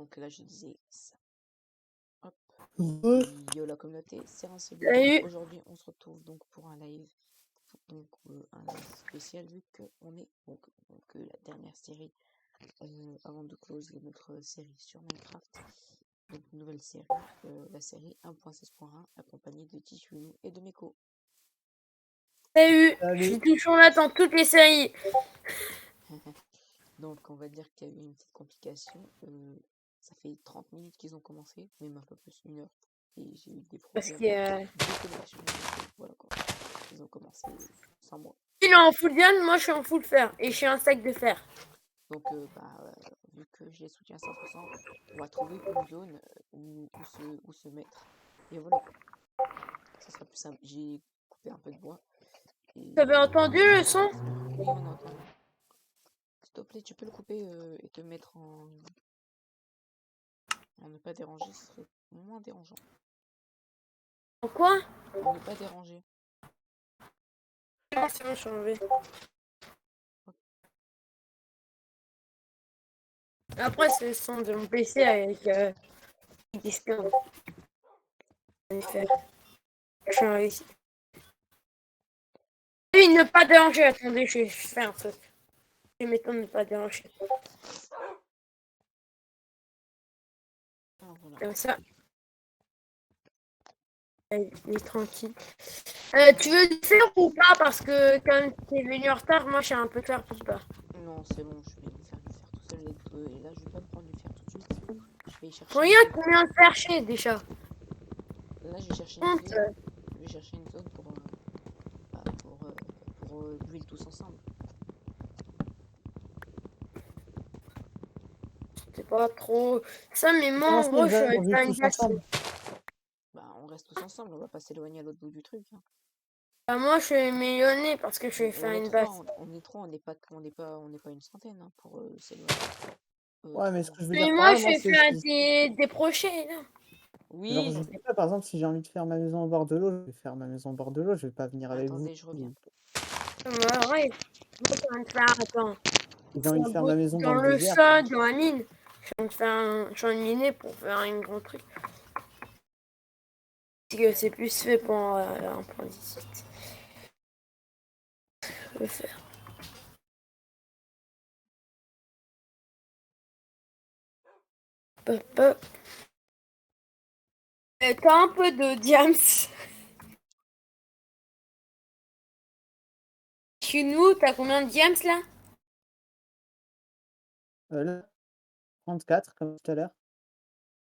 Donc là, je disais ça. Hop. Ouais. Yo la communauté, c'est Rinceby. Salut. Aujourd'hui, on se retrouve donc pour un live. Donc un live spécial vu qu'on est donc la dernière série avant de close notre série sur Minecraft. Donc nouvelle série, la série 1.16.1 accompagnée de Tishunou et de Meko. Salut. Salut. Je suis toujours là dans toutes les séries. Donc on va dire qu'il y a eu une petite complication. Ça fait 30 minutes qu'ils ont commencé, même un peu plus, 1 heure. Et j'ai eu des Parce problèmes que de connexion. Donc, voilà quoi. Ils ont commencé sans moi. il est en full diamond, moi je suis en full fer. Et je suis un sac de fer. Donc vu que j'ai soutien 100%, on va trouver une zone où se mettre. Et voilà. Ça sera plus simple. J'ai coupé un peu de bois. Et... T'avais entendu le son? Oui, on a entendu. S'il te plaît, tu peux le couper et te mettre en ne pas déranger, ce serait moins dérangeant. En quoi? En ne pas déranger. Ah, c'est bon, changé. Après, c'est le son de mon PC avec Discord. Je suis en ici. Oui, ne pas déranger. Attendez, je vais faire un truc. Je vais mettre ne pas déranger. Alors, voilà. Comme ça. Il est tranquille. Tu veux le faire ou pas? Parce que quand t'es venu en retard, moi je suis un peu faire pour pas. Non, c'est bon, je vais le faire tout seul. Et là, je vais pas me prendre du fer tout de suite. Je vais y chercher. Regarde combien de chercher déjà. Là, je vais chercher une zone. Je vais chercher une zone pour build tous ensemble. C'est pas trop ça, mais moi en gros je suis avec une base. Bah, on reste tous ensemble, on va pas s'éloigner à l'autre bout du truc. Hein. Bah, moi je suis millionnaire parce que je vais faire une base. On est trois, on n'est pas une centaine hein, pour s'éloigner. Ouais, mais ce que je veux Mais dire moi par là, je moi, vais c'est faire des projets là. Oui. genre, je sais pas, par exemple, si j'ai envie de faire ma maison au bord de l'eau, je vais faire ma maison au bord de l'eau, je vais pas venir avec vous. Attendez, je reviens. Ouais, moi je vais faire, attends. J'ai envie de faire ma maison dans Dans le le désert. sol, dans la mine. Je suis en miner pour faire un grand truc. C'est plus fait pour un point 18. Je vais faire. Hop, hop. T'as un peu de diams. Chez nous, t'as combien de diams là? Là, 34, comme tout à l'heure.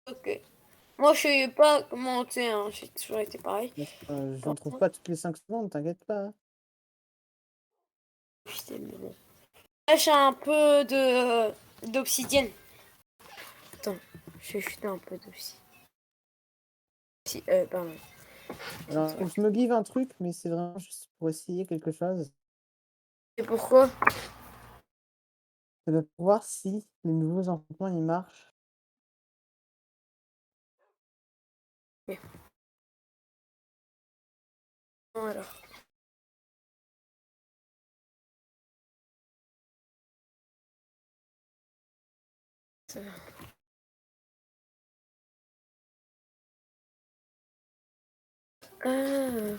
Ok. Moi, je sais pas comment, tu sais, hein, j'ai toujours été pareil. J'en trouve pas toutes les 5 secondes, t'inquiète pas. Hein. Putain, mais bon. Là, j'ai un peu d'obsidienne. Attends, je vais jeter un peu d'obsidienne. Pardon. Alors, je me give un truc, mais c'est vraiment juste pour essayer quelque chose. Et pourquoi? C'est de voir si les nouveaux enchantements, ils marchent. Okay. Bon, alors. Ça va. Bon,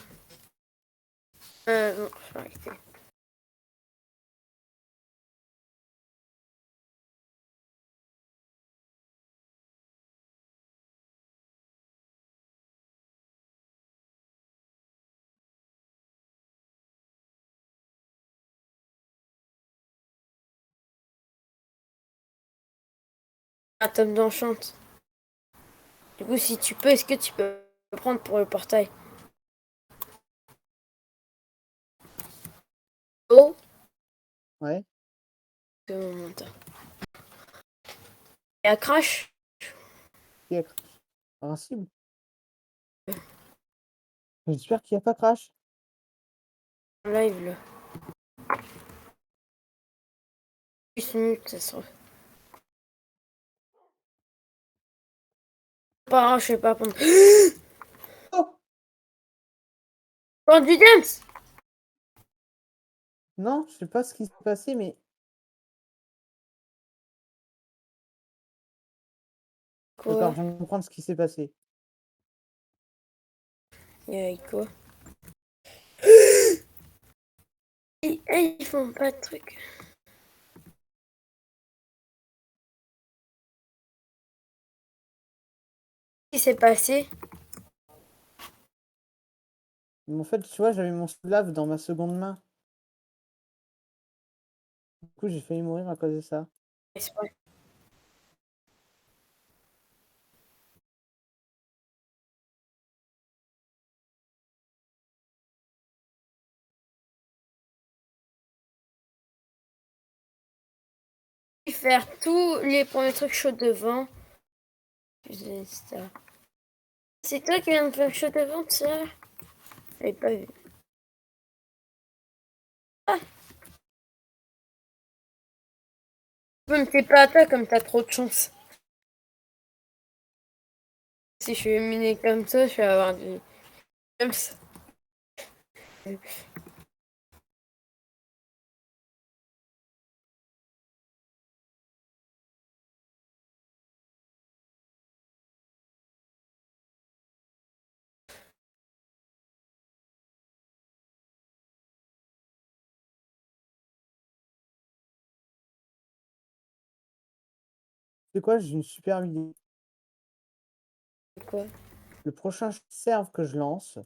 je vais arrêter. Un tome d'enchante. Du coup, si tu peux, est-ce que tu peux prendre pour le portail? Oh, Ouais. c'est mon montant. Et à crash? Et invincible. J'espère qu'il n'y a pas crash. Live là. 10 minutes, ça sera. Pas, je sais pas prendre. Oh Prends du dance! non, je sais pas ce qui s'est passé, mais D'accord, Quoi? je viens de comprendre ce qui s'est passé. Et quoi? Ils font pas de trucs. Qu'est-ce qui s'est passé? Mais en fait, tu vois, j'avais mon soulave dans ma seconde main. Du coup, j'ai failli mourir à cause de ça. C'est pas- Faire tous les premiers trucs chauds devant. C'est toi qui viens de faire chaud devant, ça? J'avais pas vu. Ah! Me fais pas à toi comme t'as trop de chance. Si je suis éliminée comme ça, je vais avoir du... Comme ça. C'est quoi? J'ai une super idée. Quoi? Le prochain serve que je lance,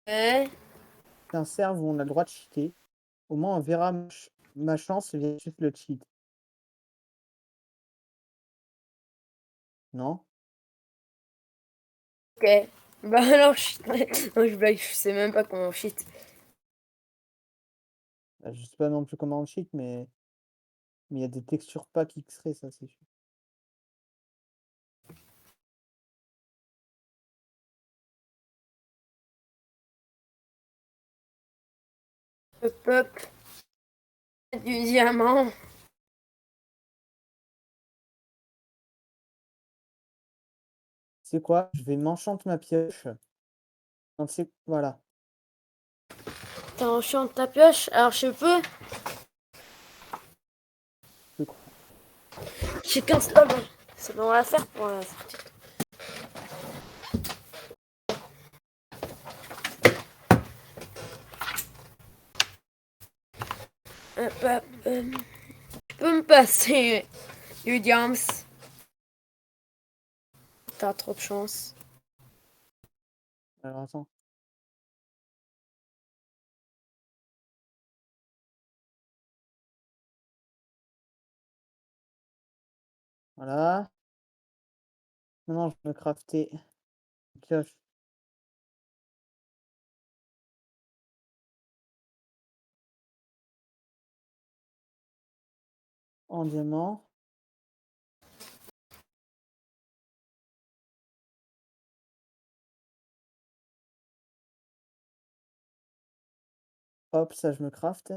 Ouais. c'est un serve où on a le droit de cheater. Au moins, on verra ma chance versus le cheat. Non? Ok. Bah alors, non, je blague, je sais même pas comment on cheat. Bah, je sais pas non plus comment on cheat, mais il y a des textures pack X-ray, ça c'est sûr. Hop hop. Du diamant. C'est quoi? Je vais m'enchante ma pioche. Donc c'est... Voilà. T'enchantes ta pioche. Alors je peux. Je crois. J'ai 15 balles. Ça va la faire pour la sortir. Hop hop. Tu peux me passer du diams. T'as trop de chance. Alors attends. Voilà. Maintenant, je vais me crafter une pioche en diamant. Hop, ça je me crafte.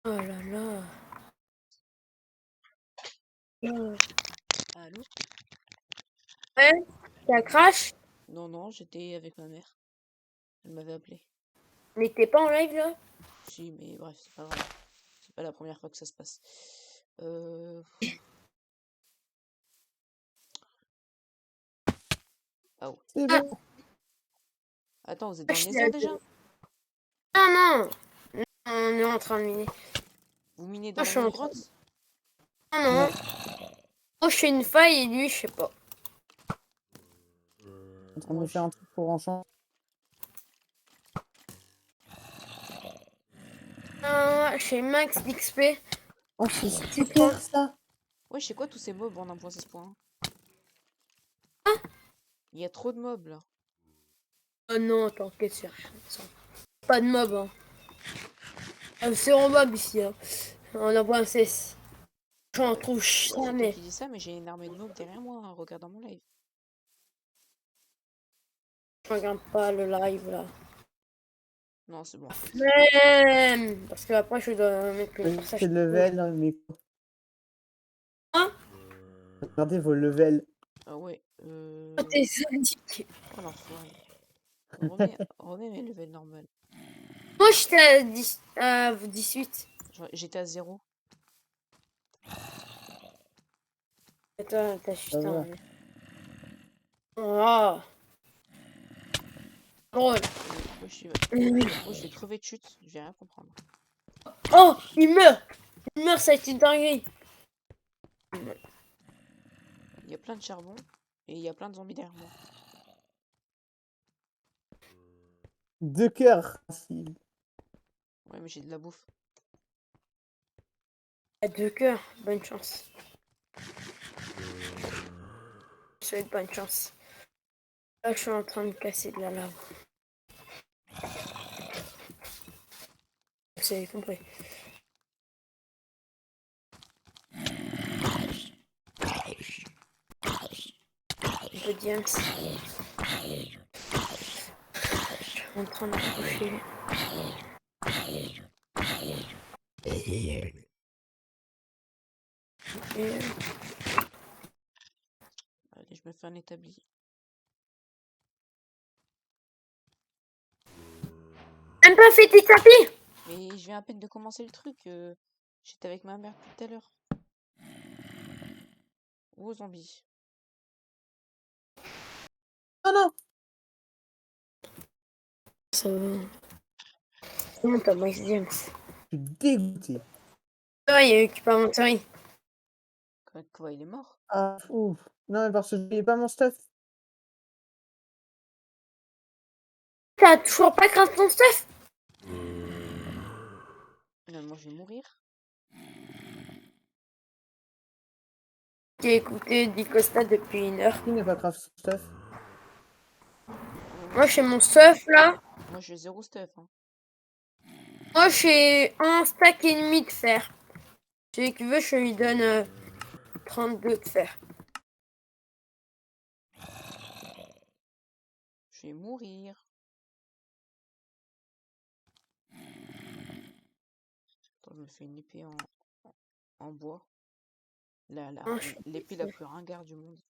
Oh là là. Ouais. Allô? Ça crash. Non, non, j'étais avec ma mère. Elle m'avait appelé. Mais t'es pas en live là? Si, mais bref, c'est pas grave. C'est pas la première fois que ça se passe. Euh... Ah ouais. C'est Ah, bon. Attends, vous êtes je dans le suis Nether déjà? non, non. On est en train de miner. Vous minez dans Moi, je la suis même en train. grotte? Non, Ouais. non. Moi, je fais une faille et lui, je sais pas. En train de Moi, me faire un truc pour enchanter. Je fais max d'XP. Oh, c'est super ça. ouais, je sais quoi tous ces mobs en 1.16.1? Il y a trop de mobs là. Oh non, attends, qu'est-ce que c'est? Pas de mob, hein. C'est en mob ici, hein. On envoie un CS. J'en trouve Ouais, c'est toi jamais. qui dis ça, mais j'ai une armée de mobs derrière moi, hein, regarde dans mon live. Je regarde pas le live là. Non, c'est bon. Même. Parce que après, je dois mettre le passage. C'est level, mais Hein? regardez vos levels. Ah ouais. Oh, t'es sadique. Oh l'enfoiré. Remets mes levels normales. Moi, j'étais à 10, à 18. J'étais à 0. Attends, t'as juste Ça va. un. Oh. Drôle. Moi, je vais crever de chute. Je vais rien comprendre. Oh, il meurt. Il meurt, ça a été une dinguerie. Il y a plein de charbon et il y a plein de zombies derrière moi. 2 cœurs. Ouais, mais j'ai de la bouffe. À 2 cœurs, bonne chance. Je souhaite bonne chance. Là, je suis en train de casser de la lave. Vous avez compris. Un peu de diams. Je suis en train de coucher. Et... Allez, je me fais un établi. Même pas fait tes tapis. Mais je viens à peine de commencer le truc. J'étais avec ma mère depuis tout à l'heure. Oh, zombie. Non, non. Ça va. Comment t'as Max Diams? Je suis dégoûté. Ah, il y a eu qui pas mon série. Quoi, il est mort? Ah, ouf. Non, mais parce que je n'ai pas mon stuff. T'as toujours pas craft ton stuff? Non, moi, je vais mourir. J'ai écouté Di Costa depuis 1 heure. Qui n'est pas craft son stuff? Moi, j'ai mon stuff là. Moi, j'ai 0 stuff. Hein. Moi, j'ai un stack et demi de fer. Celui qui veut, je lui donne 32 de fer. Je vais mourir. Attends, je me fais une épée en bois. L'épée la plus ringarde du monde.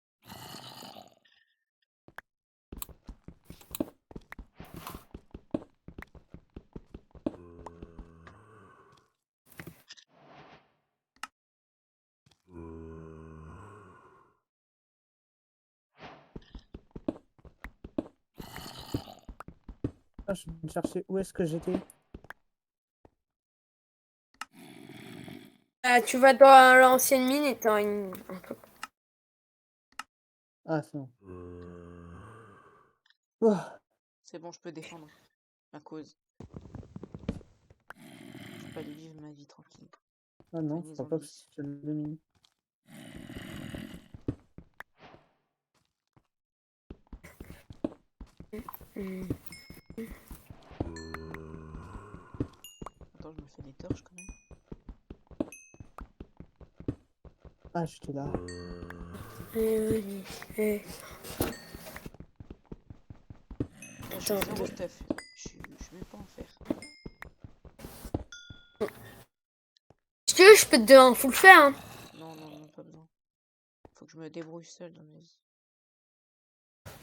Ah, je vais chercher où est-ce que j'étais. Tu vas dans l'ancienne mine et t'as un truc. Ah, c'est bon. Oh, C'est bon, je peux défendre ma cause. Je peux aller vivre ma vie tranquille. ah non, Enfin, je les crois pas que zombies. c'est le mine. Attends, je me fais des torches quand même. Ah, j'étais là. Moi, j'ai 0 stuff. Je suis même pas en fer. Si tu veux, je peux te donner un full fer. Hein. Non, non, pas besoin. Faut que je me débrouille seul dans ma vie.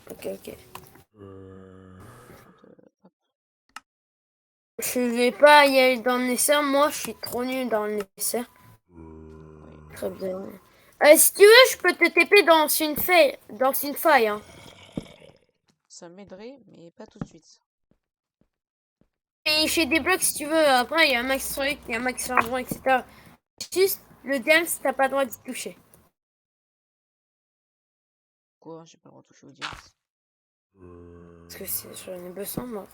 Ok, ok. Hop. Je vais pas y aller dans le Nesser. Moi, je suis trop nul dans le Nesser. Ouais. Très bien. Si tu veux, je peux te TP dans une faille. Hein. Ça m'aiderait, mais pas tout de suite. Et j'ai des blocs si tu veux. Après, il y a un max truc, il y a un max charbon, etc. Juste le diams, t'as pas le droit d'y toucher. Quoi? J'ai pas le droit de toucher au diams. Parce que j'en ai besoin, moi.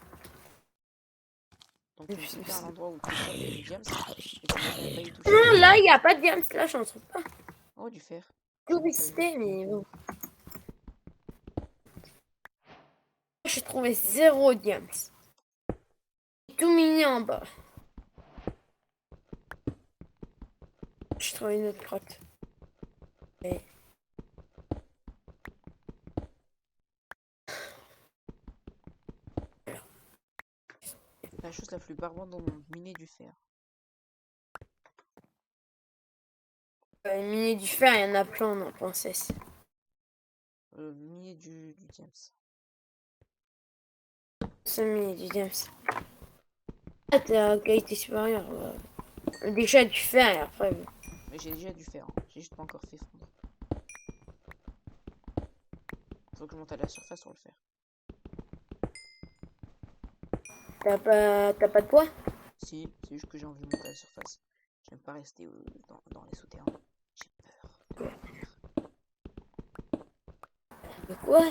Donc tu me cites un endroit où tu sais qu'il y a du diams et tu me dis de pas y toucher. Non, là, il n'y a pas de diams. Là, j'en trouve pas. Oh, du fer. Publicité, mais bon. J'ai trouvé 0 diams. Tout mini en bas. J'ai trouvé une autre grotte. Et... Là, je ressource la plus barbante au monde, miner du fer. Miner du fer, il y en a plein dans Princesse. Miner du diams. C'est miner du diams. Ah, t'as la qualité supérieure. Déjà du fer et après. Mais j'ai déjà du fer, hein. J'ai juste pas encore fait fondre. Faut que je monte à la surface pour le faire. T'as pas de poids? Si, c'est juste que j'ai envie de monter à la surface. J'aime pas rester dans les souterrains. J'ai peur de mourir. De quoi?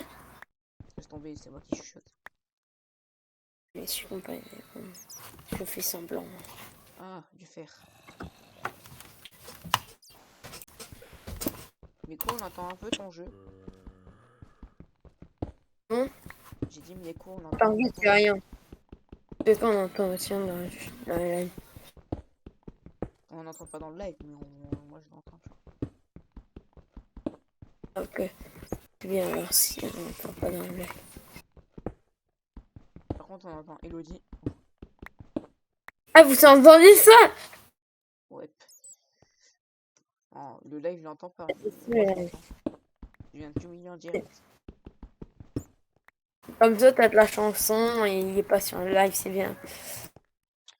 Laisse tomber, c'est moi qui chuchote. Mais je comprends pas. Je fais semblant. Ah, du fer. Mais quoi, on entend un peu ton jeu. Hein? J'ai dit, mais quoi, on entend Par un peu vite, ton c'est jeu. rien. De quand on entend tiens dans la live. On n'entend pas dans le live, mais moi je l'entends. Ok. C'est bien alors si on n'entend pas dans le live. Par contre, on entend Elodie. Ah, vous entendez ça? Ouais. Oh, le live, je l'entends pas. C'est Moi, je vrai. l'entends. Je viens de t'humilier en direct. Comme ça, t'as de la chanson et il est pas sur le live, c'est bien.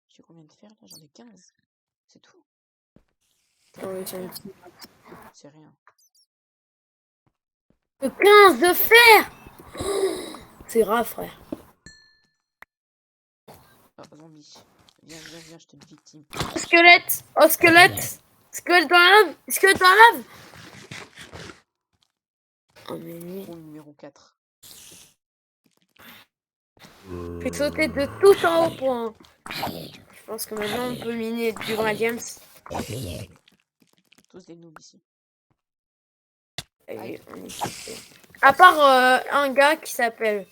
J'ai combien de fer là? J'en ai 15. C'est tout. Ouais, 15 de fer. C'est rien. 15 de fer! C'est grave, frère. Ah, zombie. Viens, je te victime. Squelette! Oh, squelette! Squelette dans la lave! Squelette dans la lave! Oh, mais lui. Trou numéro 4. Je vais sauter de tout en haut pour un. Je pense que maintenant on peut miner du vrai James. Tous des noobs ici. Et on est... À part un gars qui s'appelle.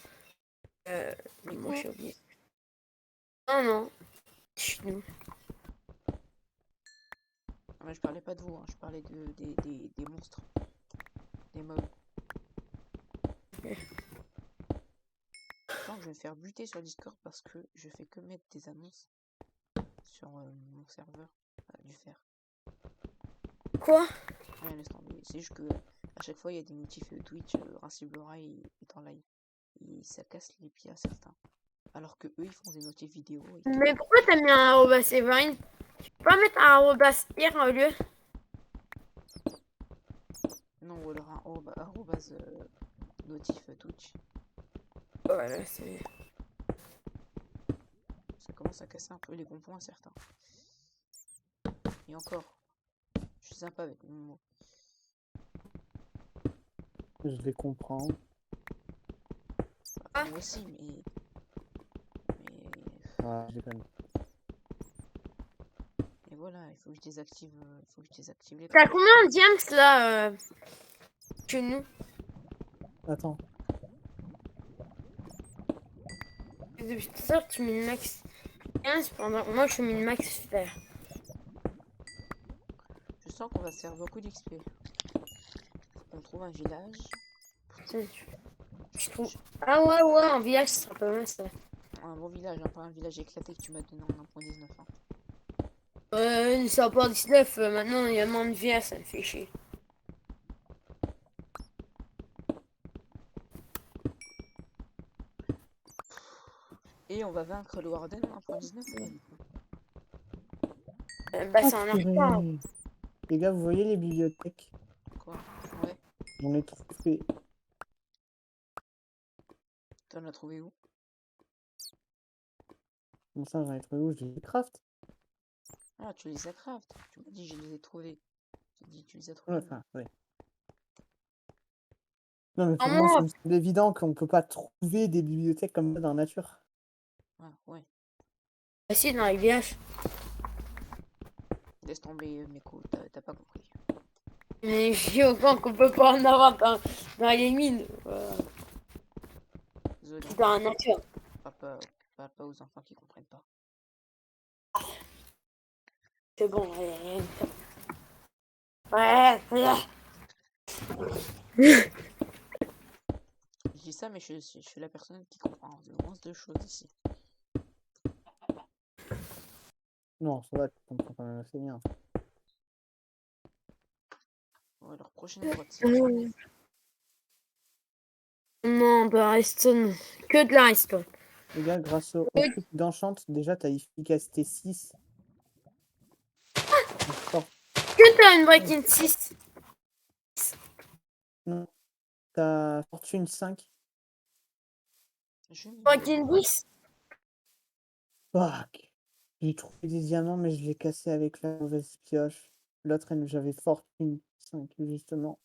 Moi j'ai oublié. Non. Chut, nous. Ah, mais je parlais pas de vous, hein. Je parlais des monstres. Des mobs. Attends, je vais me faire buter sur Discord parce que je fais que mettre des annonces sur mon serveur du fer. Quoi? Rien, laisse tomber. C'est juste que à chaque fois il y a des notifs Twitch, Raciblora est en live. Et ça casse les pieds à certains. Alors que eux ils font des notifs vidéo. Mais pourquoi t'as mis un arrobas Séverine? Tu peux pas mettre un arrobas hier au lieu? Non, ou alors un arrobase notif Twitch. Voilà, c'est. Ça commence à casser un peu les bons points à certains. Et encore, je suis sympa avec mon mot. Je les comprends. Bah, moi aussi, mais. Ouais, je déconne. Et voilà, il faut que je désactive, les T'as trucs. combien de James là chez nous? Attends. Depuis tout à l'heure, tu mets max 15 pendant que moi je mets max fer. Je sens qu'on va se faire beaucoup d'XP. On trouve un village. Je trouve. Ah ouais, un village, ça sera pas mal ça. Un bon village, hein, pas un village éclaté que tu m'as donné en 1.19. Hein. Ça part 19, maintenant il y a moins de villages, ça me fait chier. Et on va vaincre le Warden en 1.19 ou pas du coup? Bah c'est en retard. Les gars, vous voyez les bibliothèques? Quoi? Ouais. J'en ai trouvé. T'en as trouvé où? Comment ça, j'en ai trouvé où? Je les craft. Ah, tu les as craft. Tu m'as dit je les ai trouvés. Tu dis tu les as Ouais, trouvés. enfin, ouais. Non, mais pour moi, ça me semble évident qu'on peut pas trouver des bibliothèques comme ça dans la nature. Ah, ouais. Bah si, dans les villages. Laisse tomber, Meko, t'as pas compris. Mais je dis au camp qu'on peut pas en avoir dans les mines. Désolé. Dans la nature. Parle pas aux enfants qui comprennent pas. C'est bon, ouais. Je dis ça, mais je suis la personne qui comprend le moins de choses ici. Non, ça va, tu comprends quand même assez bien. Ouais, alors, prochaine grotte, c'est quoi? Non, de la redstone. Que de la redstone. Les gars, grâce au Oui. truc d'enchant, déjà, t'as efficacité 6. Que t'as une breaking 6. Non, t'as fortune 5. Je ne Breaking 10. Fuck. J'ai trouvé des diamants, mais je l'ai cassé avec la mauvaise pioche. L'autre, j'avais fortune 5, justement.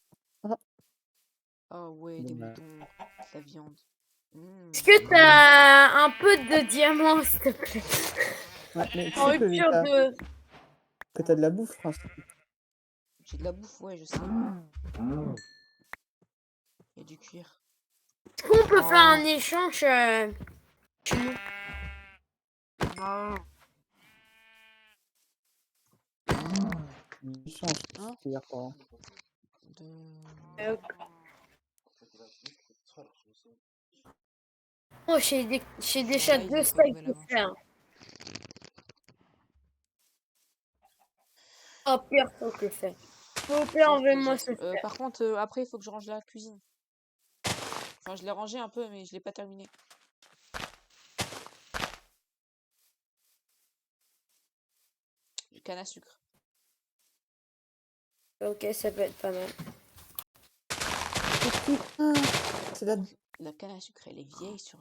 Ah, Ah ouais, des dommage. moutons, de la viande. Est-ce que t'as un peu de diamant, s'il te plaît? Ouais, mais tu En sais rupture de... que t'as de la bouffe, France. J'ai de la bouffe, ouais, je sais. Il y a du cuir. Est-ce qu'on peut faire un échange chez nous? Il change, Hein? c'est-à-dire quoi? Euh, Oh, j'ai déjà Là, ils 2 ont fait une steaks nouvelle de aventure. faire. Oh, pire, faut que faire. S'il vous plaît, enlevez-moi ce fer. Par contre, après, il faut que je range la cuisine. Enfin, je l'ai rangé un peu, mais je l'ai pas terminé. Du canne à sucre. Ok, ça peut être pas mal. C'est la... La canne à sucre, elle est vieille sur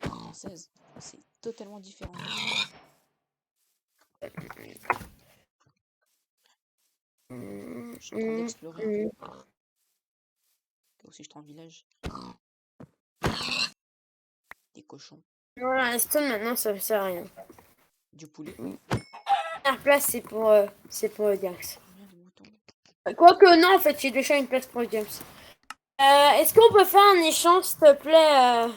française. C'est totalement différent. Je suis en train d'explorer un peu. Aussi, je suis en village. Des cochons. Voilà, la stone, maintenant, ça ne sert à rien. Du poulet. La place, c'est pour le Diax. Combien de moutons? Quoique, non, en fait, j'ai déjà une place pour le Diax. Est-ce qu'on peut faire un échange, s'il te plaît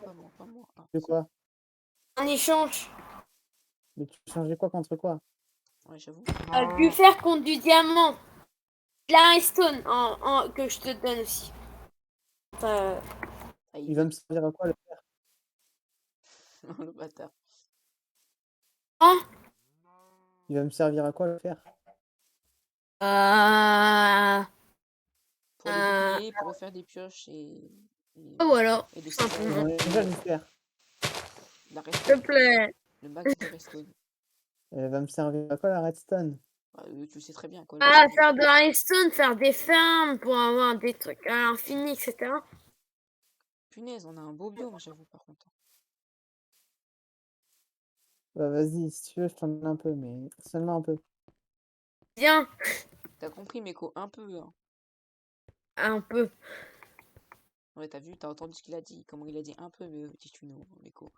Pas moi. Ah, De quoi? Un échange. Mais tu changeais quoi contre quoi? ouais, j'avoue. Du fer contre du diamant. De la redstone que je te donne aussi. Enfin, Ah, Il va me servir à quoi le fer? le bâtard. hein Il va me servir à quoi le fer? Pour les boucliers, pour refaire des pioches Voilà, et des simplement. J'en ai déjà du fer. La S'il te redstone. plaît. Le max de redstone. Elle va me servir à quoi la redstone? Ah, tu sais très bien à quoi elle va servir. Faire de la redstone, faire des fermes pour avoir des trucs à l'infini, etc. Punaise, on a un beau biome, j'avoue, par contre. Bah vas-y, si tu veux, je t'en donne un peu, mais seulement un peu. Bien, T'as compris, Meko, un peu, hein. un peu. Ouais, t'as vu, t'as entendu ce qu'il a dit, comment il a dit un peu, mais petit tuno, Meko.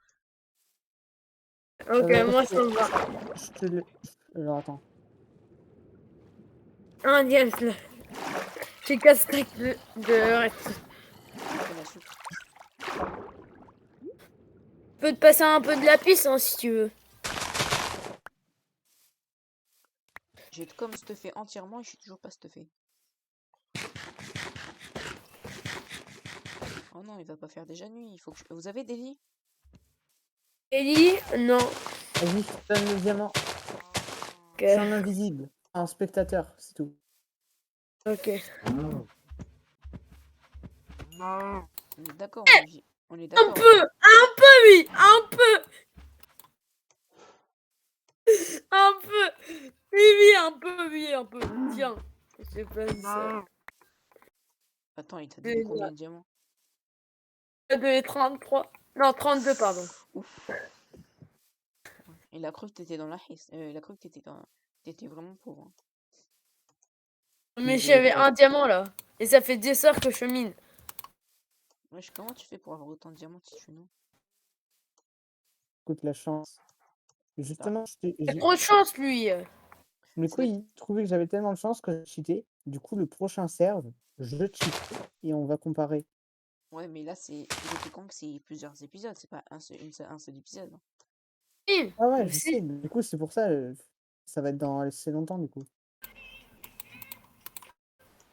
Ok, moi ça me va. Je te le... Alors attends. Un dièse là. J'ai 4 stacks de redstone. Canne à sucre. Je peux te passer un peu de lapis hein, si tu veux. J'ai comme stuffé entièrement et je suis toujours pas stuffé. Oh non, il va pas faire déjà nuit. Il faut que Vous avez des lits? Ellie, non. Vas-y, je te donne le diamant. Ok. Je suis un invisible. Un spectateur, c'est tout. Ok. On est d'accord, on est Un d'accord. peu, oui, un peu. Un peu. Oui, un peu, oui, un peu. Tiens. Je place ça. Attends, il t'a donné combien Déjà. de diamants? De 33. Non, 32, pardon. Ouf. Il a cru que t'étais dans la haisse. Il a cru que t'étais vraiment pauvre, hein. Mais j'avais un diamant là. Et ça fait 10 heures que je mine. Wesh, comment tu fais pour avoir autant de diamants, petit tuno? Écoute la chance. Justement, Il a trop de chance, lui. du C'est coup, là il trouvait que j'avais tellement de chance que j'ai cheaté. Du coup, le prochain serve, je cheat et on va comparer. Ouais, mais là, il était con que c'est plusieurs épisodes, c'est pas un seul épisode, hein. Oui, Ah ouais, je aussi. sais. Du coup, c'est pour ça, ça va être dans assez longtemps, du coup.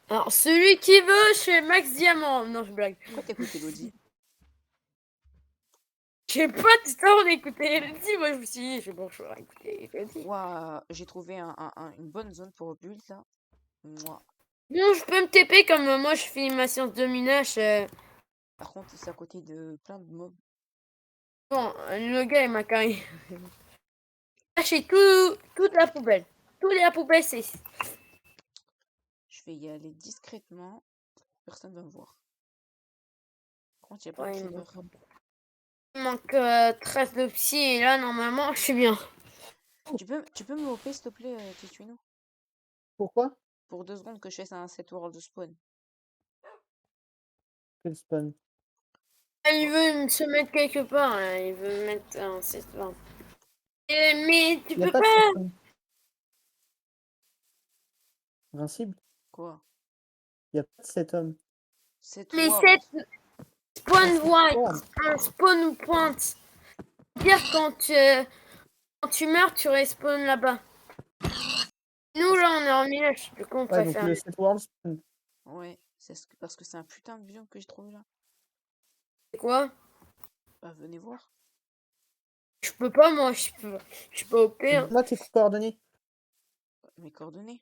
Alors, celui qui veut chez Max Diamant. Non, je blague. Pourquoi t'écoutes Elodie? J'ai pas du temps d'écouter le dit. Moi, je me suis dit, c'est bon, je vais écouter le dit. Ouah, j'ai trouvé une bonne zone pour build là. Moi. Bon, je peux me TP comme moi, je fais ma séance de minage. Par contre, c'est à côté de plein de mobs. Bon, le gars, il m'a carré. Lâchez toute la poubelle. Toute la poubelle, c'est. Je vais y aller discrètement. Personne va me voir. Par contre, il y a plein Ouais, de il creepers. manque 13 de psy et là, normalement, je suis bien. Tu peux me hopper, s'il te plaît, Tituino? Pourquoi? Pour 2 secondes que je fasse un set world de spawn. Quel spawn? Ah, il veut se mettre quelque part. Hein. Il veut me mettre un 720. Mais tu Il n'y a peux pas de pas. spawn. Invincible? Quoi? Il n'y a pas de 7 hommes. Set Mais world. 7 spawn Ah, c'est white. spawn. Un spawn ou pointe. Dire quand tu meurs, tu respawns là-bas. Nous, là, on est en village. Du coup, on Ouais, donc préfère. le 7 world spawn. Ouais, parce que c'est un putain de biome que j'ai trouvé là. C'est quoi? Bah, venez voir. Je peux pas, moi. Je suis pas OP. Hein. Moi, tes coordonnées. Mes coordonnées.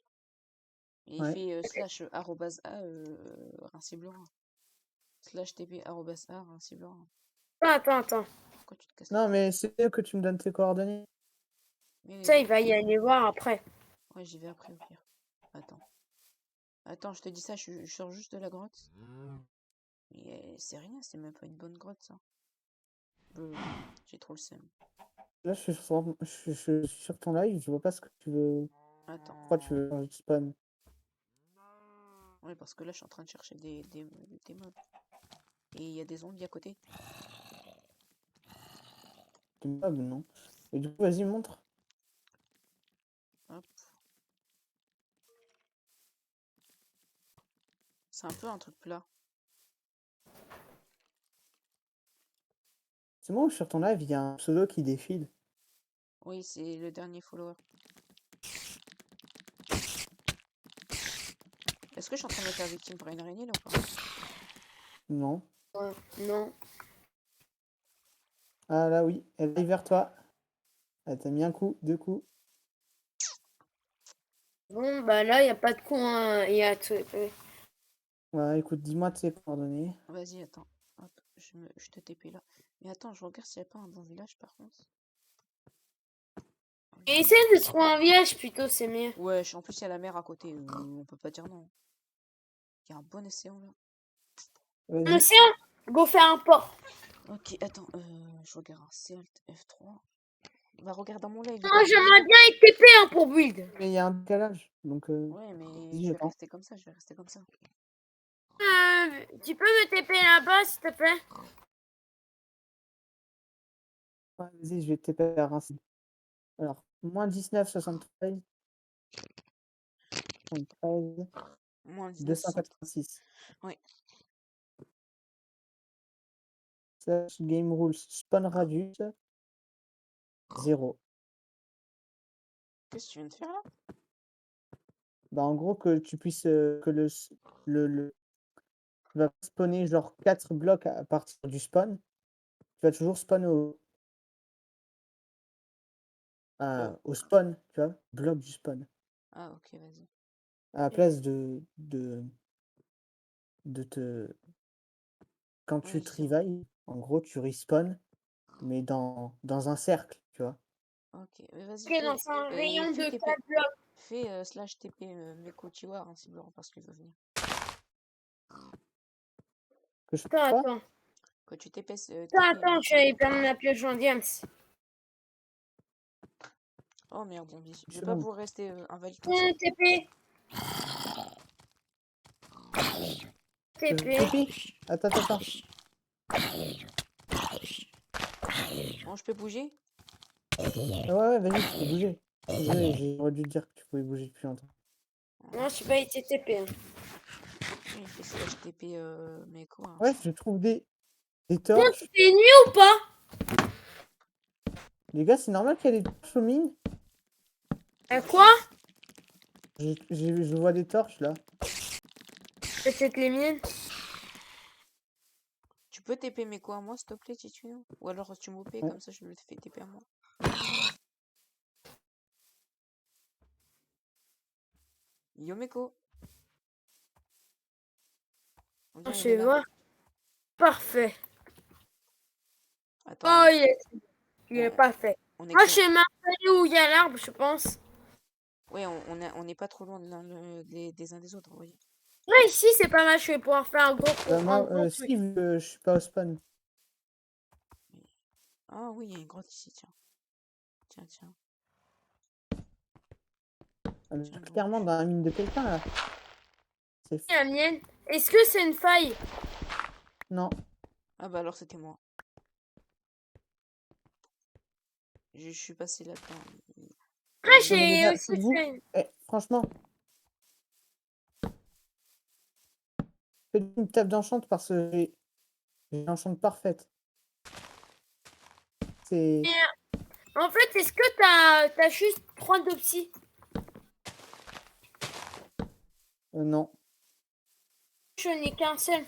Et il Ouais. fait slash arrobase a rinciblerin. Slash tp arrobase a rinciblerin. Attends. Pourquoi tu te casses la Non, tête? mais c'est mieux que tu me donnes tes coordonnées. Mais Ça, il va y aller voir après. ouais, j'y vais après au pire. Attends, je te dis ça, je sors juste de la grotte. Mais c'est rien, c'est même pas une bonne grotte ça. J'ai trop le seum. Là, je suis sur ton live, je vois pas ce que tu veux. Attends. Pourquoi tu veux changer de spawn? Ouais, parce que là, je suis en train de chercher des mobs. Et il y a des zombies à côté. Des mobs, non? Et du coup, vas-y, montre. Hop. C'est un peu un truc plat. C'est moi ou sur ton live, il y a un pseudo qui défile. Oui, c'est le dernier follower. Est-ce que je suis en train de me faire victime par une araignée là ou pas? Non. Ouais, non. Ah là, oui, elle arrive vers toi. Elle t'a mis un coup, 2 coups. Bon, bah là, il n'y a pas de coup. Hein. Il y a tout. Ouais, écoute, dis-moi tes coordonnées. Vas-y, attends. Hop, je te TP là. Mais attends, je regarde s'il n'y a pas un bon village par contre. Et essaye de trouver un village plutôt, c'est mieux. Ouais, en plus il y a la mer à côté. On peut pas dire non. Il y a un bon océan là. Un Vas-y. océan, go faire un port. Ok, attends, je regarde un Clt F3. Va regarde dans mon live les Moi, coordonnées. j'aimerais bien être TP hein, pour build. Mais il y a un décalage, donc Ouais, mais vas-y, je vais j'attends. rester comme ça, je vais rester comme ça. Tu peux me TP là-bas, s'il te plaît? Ouais, vas-y, je vais te taper à Reims. Alors, moins 19, 73, 73, Moins 19, 286. Ouais. Slash game rules, spawn radius, 0. Qu'est-ce que tu viens de faire là? Bah, en gros, que tu puisses, que tu vas spawner genre 4 blocs à partir du spawn. Tu vas toujours spawn au spawn, tu vois, bloc du spawn. Ah, ok, vas-y. À la place de te. Quand tu Oui, te c'est bon. revives, en gros, tu respawn, mais dans un cercle, tu vois. Ok, mais vas-y, Ok, dans un rayon fais de TP. 4 blocs. Fais slash TP Meko Chiwa, hein, si Laurent, parce qu'il veut venir. Que je fais Attends, quoi? attends. Que tu TP, Attends, je vais prendre ma pioche en diams. Oh merde, zombie. Je vais C'est pas bon. pouvoir rester invalide comme ça. TP. TP. TP. Attends. Bon, je peux bouger? Ouais, vas-y, tu peux bouger. J'aurais dû te dire que tu pouvais bouger depuis longtemps. Moi, je suis pas été TP. Hein. Oui, il fait slash TP Meko. Hein. Ouais, je trouve des Bon, torches. tu fais nuit ou pas? Les gars, c'est normal qu'il y ait des torches aux mines? Quoi? Je vois des torches là. C'est les miennes. peux TP Meko à moi, s'il te plaît, Tituno? Ou alors tu m'OP, Ouais. comme ça je le fais TP à moi. Yo Meko. On dirait il est Chez là. moi. Parfait. Attends, Oh, il est on, parfait. on est Moi, con- chez ma famille où il y a l'arbre, je pense. Ouais, on n'est pas trop loin des uns des autres, vous voyez. Là, ici, c'est pas mal. Je vais pouvoir faire un gros, un Moi, gros truc. Steve, je suis pas au spawn. Ah oui, il y a une grotte ici, tiens. Tiens. Tiens, Clairement dans la mine de quelqu'un là. C'est fou. La mienne. Est-ce que c'est une faille? Non. Ah bah alors c'était moi. Je suis passé là-dedans. Là, Non, mais les j'ai gars, aussi vous, fait. franchement, faites une table d'enchante parce que j'ai une enchante parfaite. C'est. En fait, est-ce que t'as juste 3 de psy? Non. Je n'ai qu'un seul.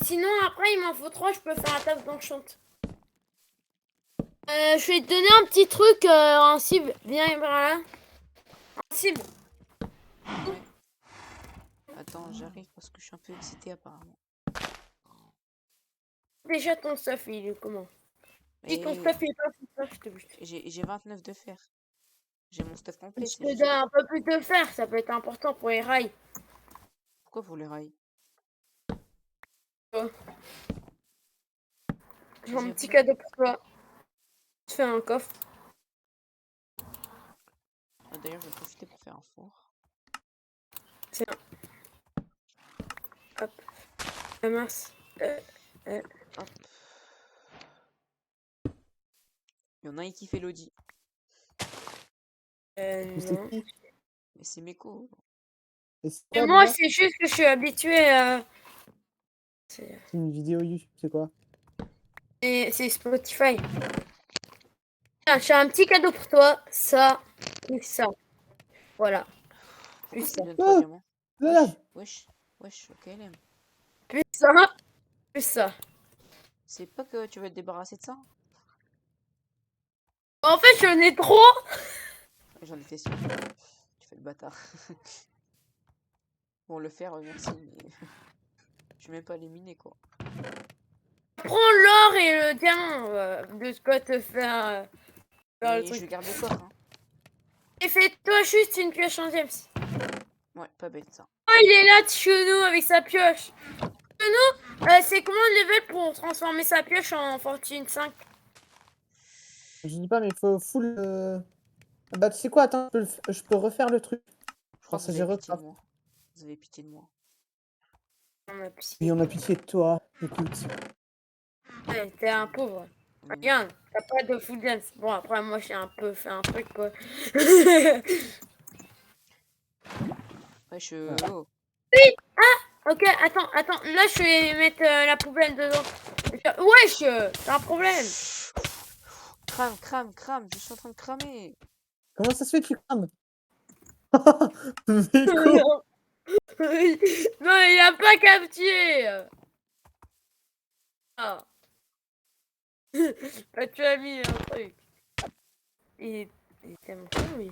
Sinon, après, il m'en faut 3. Je peux faire un table d'enchante. Je vais te donner un petit truc, un cible. Viens par là. Un cible. Ouais. Attends, j'arrive parce que je suis un peu excité apparemment. Déjà, ton stuff, il est comment? Si ton Et stuff il est pas super, je te bute. j'ai 29 de fer. J'ai mon stuff complet, Je c'est te juste. donne un peu plus de fer, ça peut être important pour les rails. Pourquoi pour les rails? J'ai Vas-y, un hop petit là. cadeau pour toi. Je fais un coffre. Ah, d'ailleurs, je vais profiter pour faire un four. Tiens. Hop. Ramasse. Hop. Il y en a un qui fait l'audi. Mais c'est Non. qui? Mais c'est Meko. Et c'est Et quoi moi, déjà? c'est juste que je suis habituée à. C'est une vidéo YouTube, c'est quoi? C'est Spotify. Tiens, j'ai un petit cadeau pour toi. Ça et ça. Voilà. Pourquoi Plus tu ça. me donnes 3 Oh, diamants? voilà. Wesh, ok, LM. Plus ça. Plus ça. C'est pas que tu veux te débarrasser de ça? En fait, j'en ai trop. J'en étais sûr. Tu fais le bâtard. Bon, le fer, merci, mais je vais même pas les miner, quoi. Prends l'or et le diamant. De quoi te faire, faire le Mais je truc. garde le coffre, hein. Et fais-toi juste une pioche en gems. Ouais, pas bête, ça. Oh, il est là, Tchounou, avec sa pioche. Tchounou, c'est comment le level pour transformer sa pioche en Fortune 5? Je dis pas, mais il faut full. Bah, tu sais quoi, attends, je peux refaire le truc. Je crois Parce que que vous j'ai avez pitié de recraft. moi. Vous avez pitié de moi. Oui, on a pitié de toi. Écoute. Ouais, t'es un pauvre. Mais non. Regarde, t'as pas de full dance. Bon, après, moi, j'ai un peu fait un truc, quoi. Wesh, Voilà. oh. Ok, attends. Là, je vais mettre la poubelle dedans. Wesh, t'as un problème. Crame. Je suis en train de cramer. Comment ça se fait que tu crames? Mais quoi? Non, il a pas capté. Ah. Bah, tu as mis un truc. Il est tellement con, lui.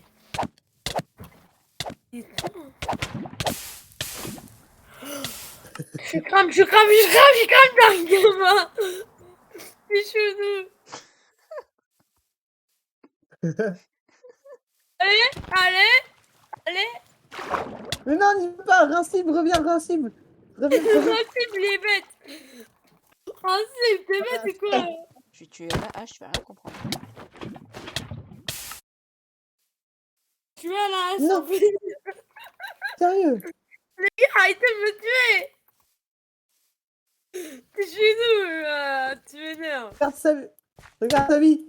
Il est con. Je crame dans le gamin. C'est chelou. Allez. Mais non, n'y va pas, Rincible, reviens. Reviens. Principe, il est bête. Principe, t'es bête ou quoi? Je vais tuer la hache, tu vas rien comprendre. Tu vois là, Non. en fait. Sérieux? Arrêtez de me tuer. T'es chez nous, là. Tu m'énerves. Regarde sa vie.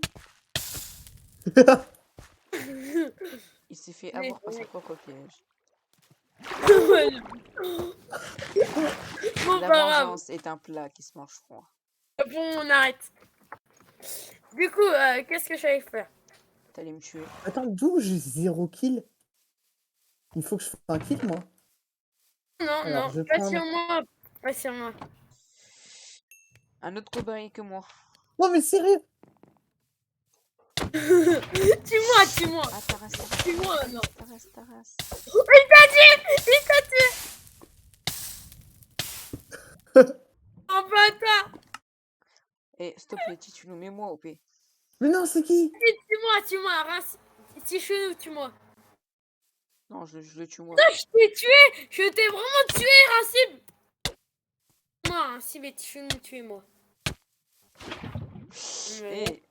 Il s'est fait Mais- avoir par son propre piège. Ouais. Bon, La pas grave. vengeance est un plat qui se mange froid. Bon, on arrête. Du coup, qu'est-ce que j'allais faire? T'allais me tuer. Attends, d'où j'ai 0 kill? Il faut que je fasse un kill, moi. Alors, Non, je pas prends. sur moi. Pas sur moi. Un autre cobaye que moi. Non, mais sérieux? Tue-moi, tue-moi. Ah, Taras, Taras, Tue-moi, non. Taras, Taras. Il t'a tué. Oh bâtard. Eh, s'il te plaît, tu nous mets-moi au P. Mais non, c'est qui? Tue-moi, Race. Si chelou, tue-moi. Non, je le tue moi. Non, je t'ai tué. Je t'ai vraiment tué, Racib. Moi, Racib est chelou, tuez-moi. Eh,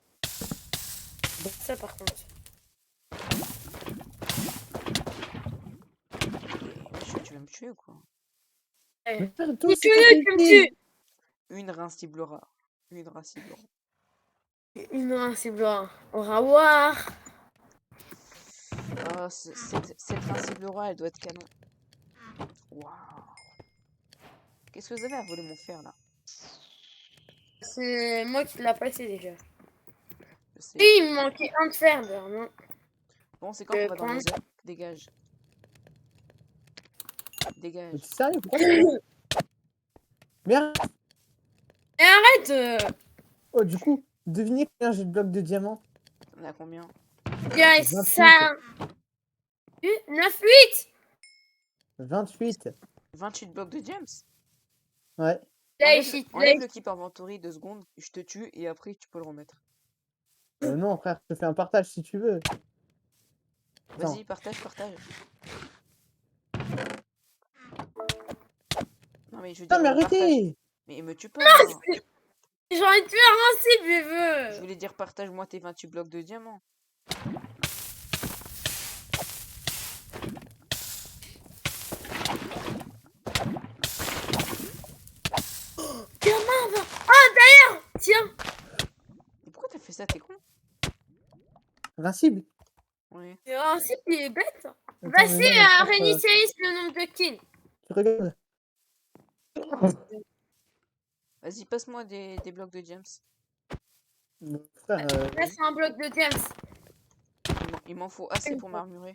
Ça, par contre. tu veux me tuer ou quoi? Eh. Mais frère, toi Si aussi, tu t'as veux, tu me pété. tues. Une race ciblera. Une race ciblera. Une Racib blanc. Au revoir. Ah, cette race ciblera, elle doit être canon. Waouh. Qu'est-ce que vous avez à voler mon fer là? C'est moi qui l'ai passé déjà. Je sais. Oui, il me manquait un de fer, non. Bon, c'est quand qu'on va dans les heures? Dégage. Mais Dégage. t'es sérieux? Pourquoi tu fais ça? Merde. Et arrête. Oh, du coup, devinez combien j'ai de blocs de diamants? On a combien? Il y a 28. ça. 9-8. 28. 28 blocs de gems? Ouais. Enlève le keep inventory 2 secondes, je te tue et après tu peux le remettre. Non, frère, je te fais un partage si tu veux. Vas-y, partage. Non mais je veux Non, dire, mais partage. arrêtez! Mais me tue pas. Hein. J'ai envie de faire un cible, je Je veux. voulais dire partage-moi tes 28 blocs de diamants. Gamin, va. Ah, d'ailleurs, tiens. Et pourquoi t'as fait ça? T'es con? Invincible. Ouais. Un cible, il est bête. Attends, mais Vas-y, non, mais frère, réinitialise le nombre de kills. tu regardes. Vas-y, passe-moi des blocs de gems. Mon frère, Là, c'est un bloc de James. Il m'en faut assez pour m'armurer.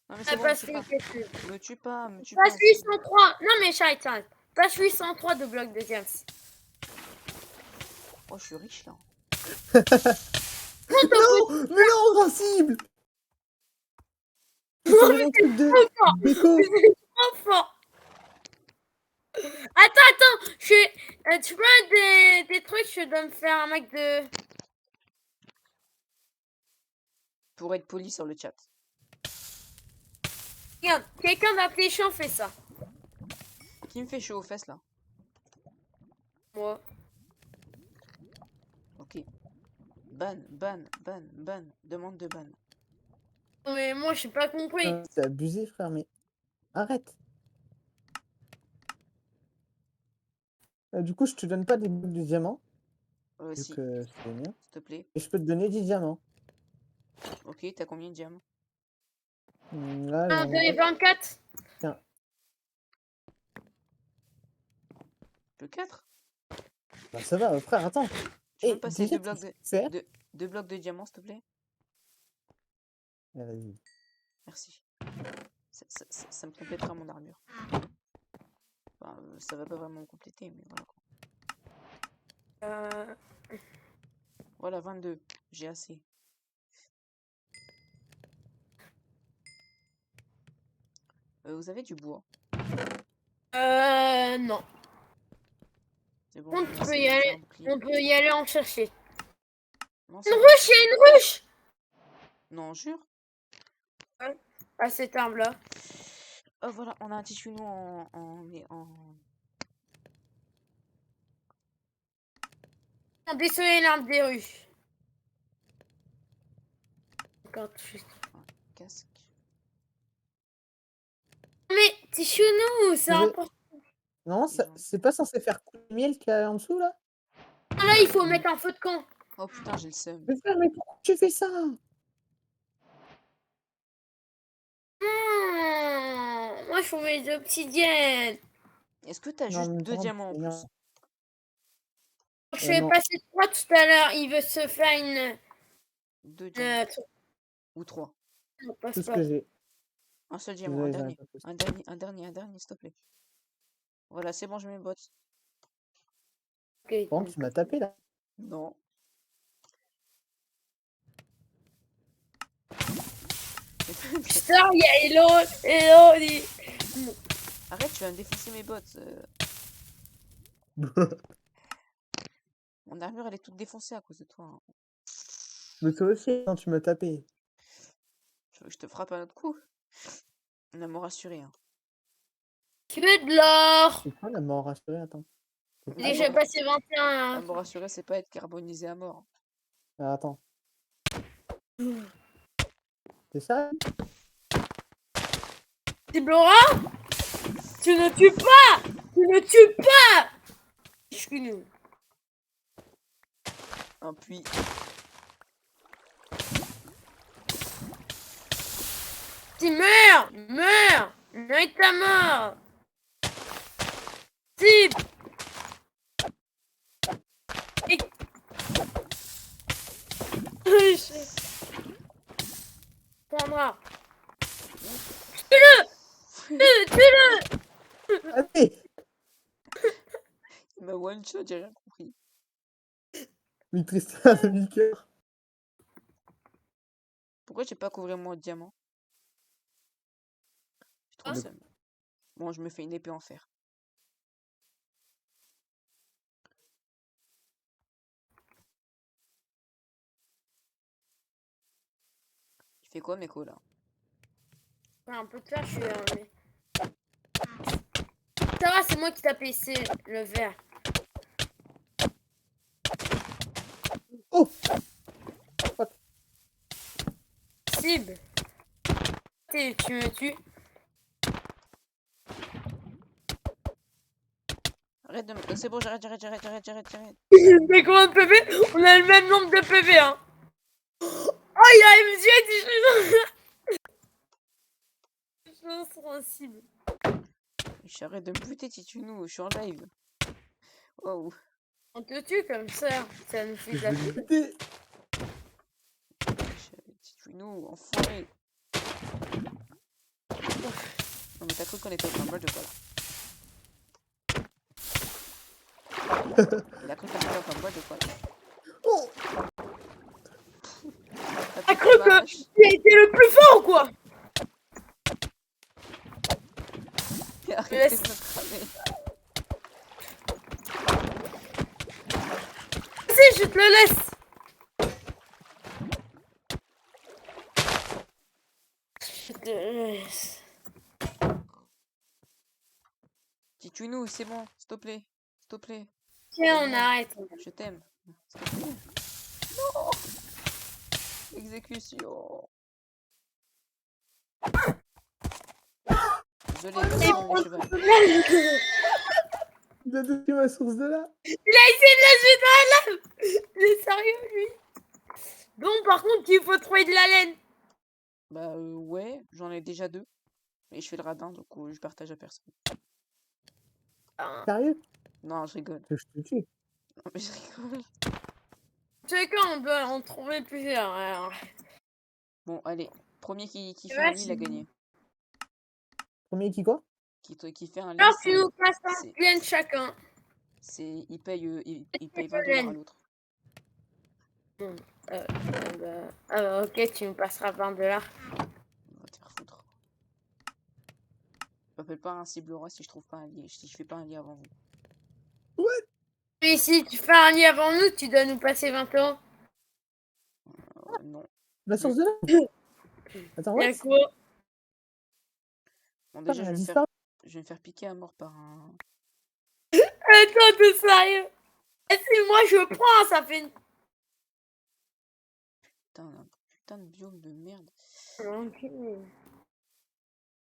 Non mais Ça c'est bon, passe me tue pas. Passe 803. Non, mais Shaitan. Passe 803 de bloc de James. Oh, je suis riche là. Non, mais non, invincible! C'est un truc de déco. Trop fort. Attends. Tu vois des trucs, je dois me faire un mec de... Pour être poli sur le chat. Regarde, quelqu'un d'appelé chiant fait ça. Qui me fait chaud aux fesses là? Moi. Ok. Ban. Demande de ban. Mais moi, j'ai pas compris. C'est abusé, frère, mais arrête. Du coup, je te donne pas des blocs de diamants. Vu Si, que c'est bien. s'il te plaît. Et je peux te donner 10 diamants. Ok, t'as combien de diamants? Là, 1, 2 et 24. Tiens. Le 4? Bah, ça va, frère, attends. Tu peux me passer déjà, 2 blocs de diamants, s'il te plaît? Vas-y. Merci. Ça me complétera mon armure. Enfin, ça va pas vraiment me compléter, mais voilà quoi. Voilà, 22. J'ai assez. Vous avez du bois? Non. C'est bon, On j'ai peut assez y pour aller. faire un bouclier. On peut y aller en chercher. Non, Une ruche, il y a une ruche. Non, jure. À cet arbre-là. Oh voilà, on a un tissu nous en... On descendait l'arbre des ruches. Encore juste. casque. Mais t'es chenou, c'est important. Non, c'est pas censé faire couler le miel qu'il y a en dessous, là? Là, il faut mettre un feu de camp. Oh putain, j'ai le seum. Mais frère, mais pourquoi tu fais ça? Moi, je faut mes obsidiennes. Est-ce que t'as Non, juste mais 2 non, diamants en non. plus? Je vais non. passer 3 tout à l'heure. Il veut se faire une... 2 diamants. Ou 3. Non, passe Tout ce pas. que j'ai. Un seul diamant, Désolé, un j'en ai dernier. pas plus. Un dernier, s'il te plaît. Voilà, c'est bon, je mets mes bottes. Ok. Bon, tu m'as tapé là. Non. Putain, il y a Hello, dit. Arrête, tu vas me défoncer mes bottes. Mon armure, elle est toute défoncée à cause de toi. Hein. Mais toi aussi, quand tu m'as tapé. Tu veux que je te frappe un autre coup? On a mort rassuré. Hein. Que de l'or. C'est quoi la mort rassurée? Attends. J'ai déjà passé 21. La Hein. mort rassurée, c'est pas être carbonisé à mort. Ah, attends. C'est ça? Ciblora, tu ne tues pas. Tu ne tues pas. Je suis nul. Un puits. Tu meurs. Meurs ta mort. Cible. Et... Prendra. Tue-le. Allez! Il m'a one shot, j'ai rien compris. Mais Tristan a mis le cœur. Pourquoi j'ai pas couvert mon diamant? J'ai trop Ah. le seum. Bon, je me fais une épée en fer. Tu fais quoi, Meko, là? Un peu de fer, je suis mais... Ça va, c'est moi qui t'ai baissé le verre. Oh! Cible. Tu me tues. Arrête de me... C'est bon, j'arrête. Mais combien de PV? On a le même nombre de PV, hein. Oh, il a MJ, je suis sensible. J'arrête de me buter, Titunou, je suis en live. Wow. On te tue comme ça. Ça nous fait de Je la vais le pub. buter. Titunou, enfoiré. Non, mais t'as cru qu'on était au combat de quoi, là? Il a cru qu'on était au combat de quoi, là? Oh! T'as cru que tu étais le plus fort ou quoi? Arrêtez de me cramer. Vas-y, je te le laisse. Je te le laisse. Titunou, c'est bon, s'il te plaît. S'il te plaît. Tiens, on arrête. Je t'aime. S'il te plaît. Non! Exécution. Désolé, c'est mon cheval. Il a détruit ma source de là. Il a essayé de la jeter dans la lave. Il est sérieux, lui? Bon, par contre, il faut trouver de la laine. Bah ouais, j'en ai déjà 2. Et je fais le radin, donc je partage à personne. Sérieux? Non, je rigole. Je te tue. Non, mais je rigole. Tu sais quoi, on doit en trouver plusieurs. Alors. Bon, allez. Premier qui fait Ouais, un lit, il a gagné. Premier qui quoi? Qui fait un lit, Alors, tu nous passes un c'est- laine chacun. il paye $20 à l'autre. Ok, tu me passeras 20$. On va te faire foutre. Je m'appelle pas un ciblera si je trouve pas un lit, si je fais pas un lit avant vous. Mais si tu fais un lit avant nous, tu dois nous passer 20€. Non. La source de là? Attends, Y'a what? quoi? Bon, déjà, Elle a je disparu. vais me faire piquer à mort par un... Attends, t'es sérieux? Et si moi je prends, ça fait une... Putain de biome de merde. Ok.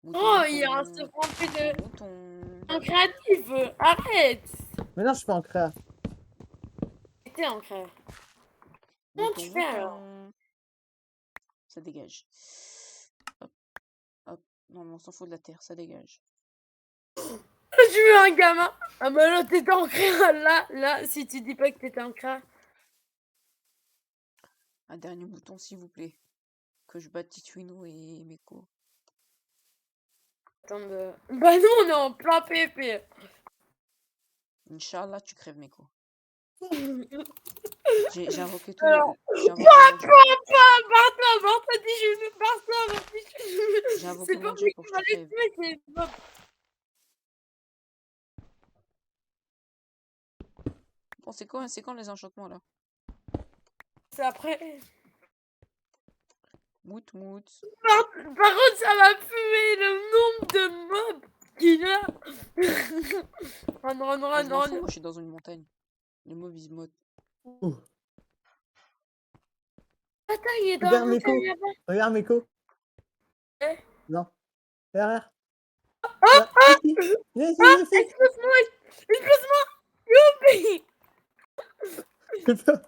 Mouton, Oh, mouton, il y a un se rempli de... mouton. En créatif, arrête. Mais non, je suis pas en créa. T'es en créa. Comment Mouton, tu fais alors? mouton. Ça dégage. Hop, hop. Non, mais on s'en fout de la terre, ça dégage. J'ai vu un gamin. Ah bah là, t'étais en créa. Là, si tu dis pas que t'étais en créa. Un dernier mouton, s'il vous plaît. Que je batte Tituino et Meko. Attends de... Bah non, on est en plein PP. Inch'Allah, tu crèves, Meko. J'ai invoqué tout. Alors, J'ai invoqué mon dieu. Barre-toi, Dijounu, barre-toi, Dijounu. J'ai invoqué C'est pas mon moi dieu qui pour que je va te les crève. tuer, c'est Bob. Bon, c'est quand les enchantements là? C'est après. Mout mout. Par contre, ça va puer le nombre de mobs qu'il a. Run, Ah, je m'en fous, run. moi je suis dans une montagne. Les mobs ils se motent. Ouh. Attends, il est dans la Regarde montagne Meko. là-bas. Regarde Meko. Eh. Non. Derrière. Ah, Là. Ici. Viens ici, viens ici. explose-moi, explose-moi. Youpi. Putain.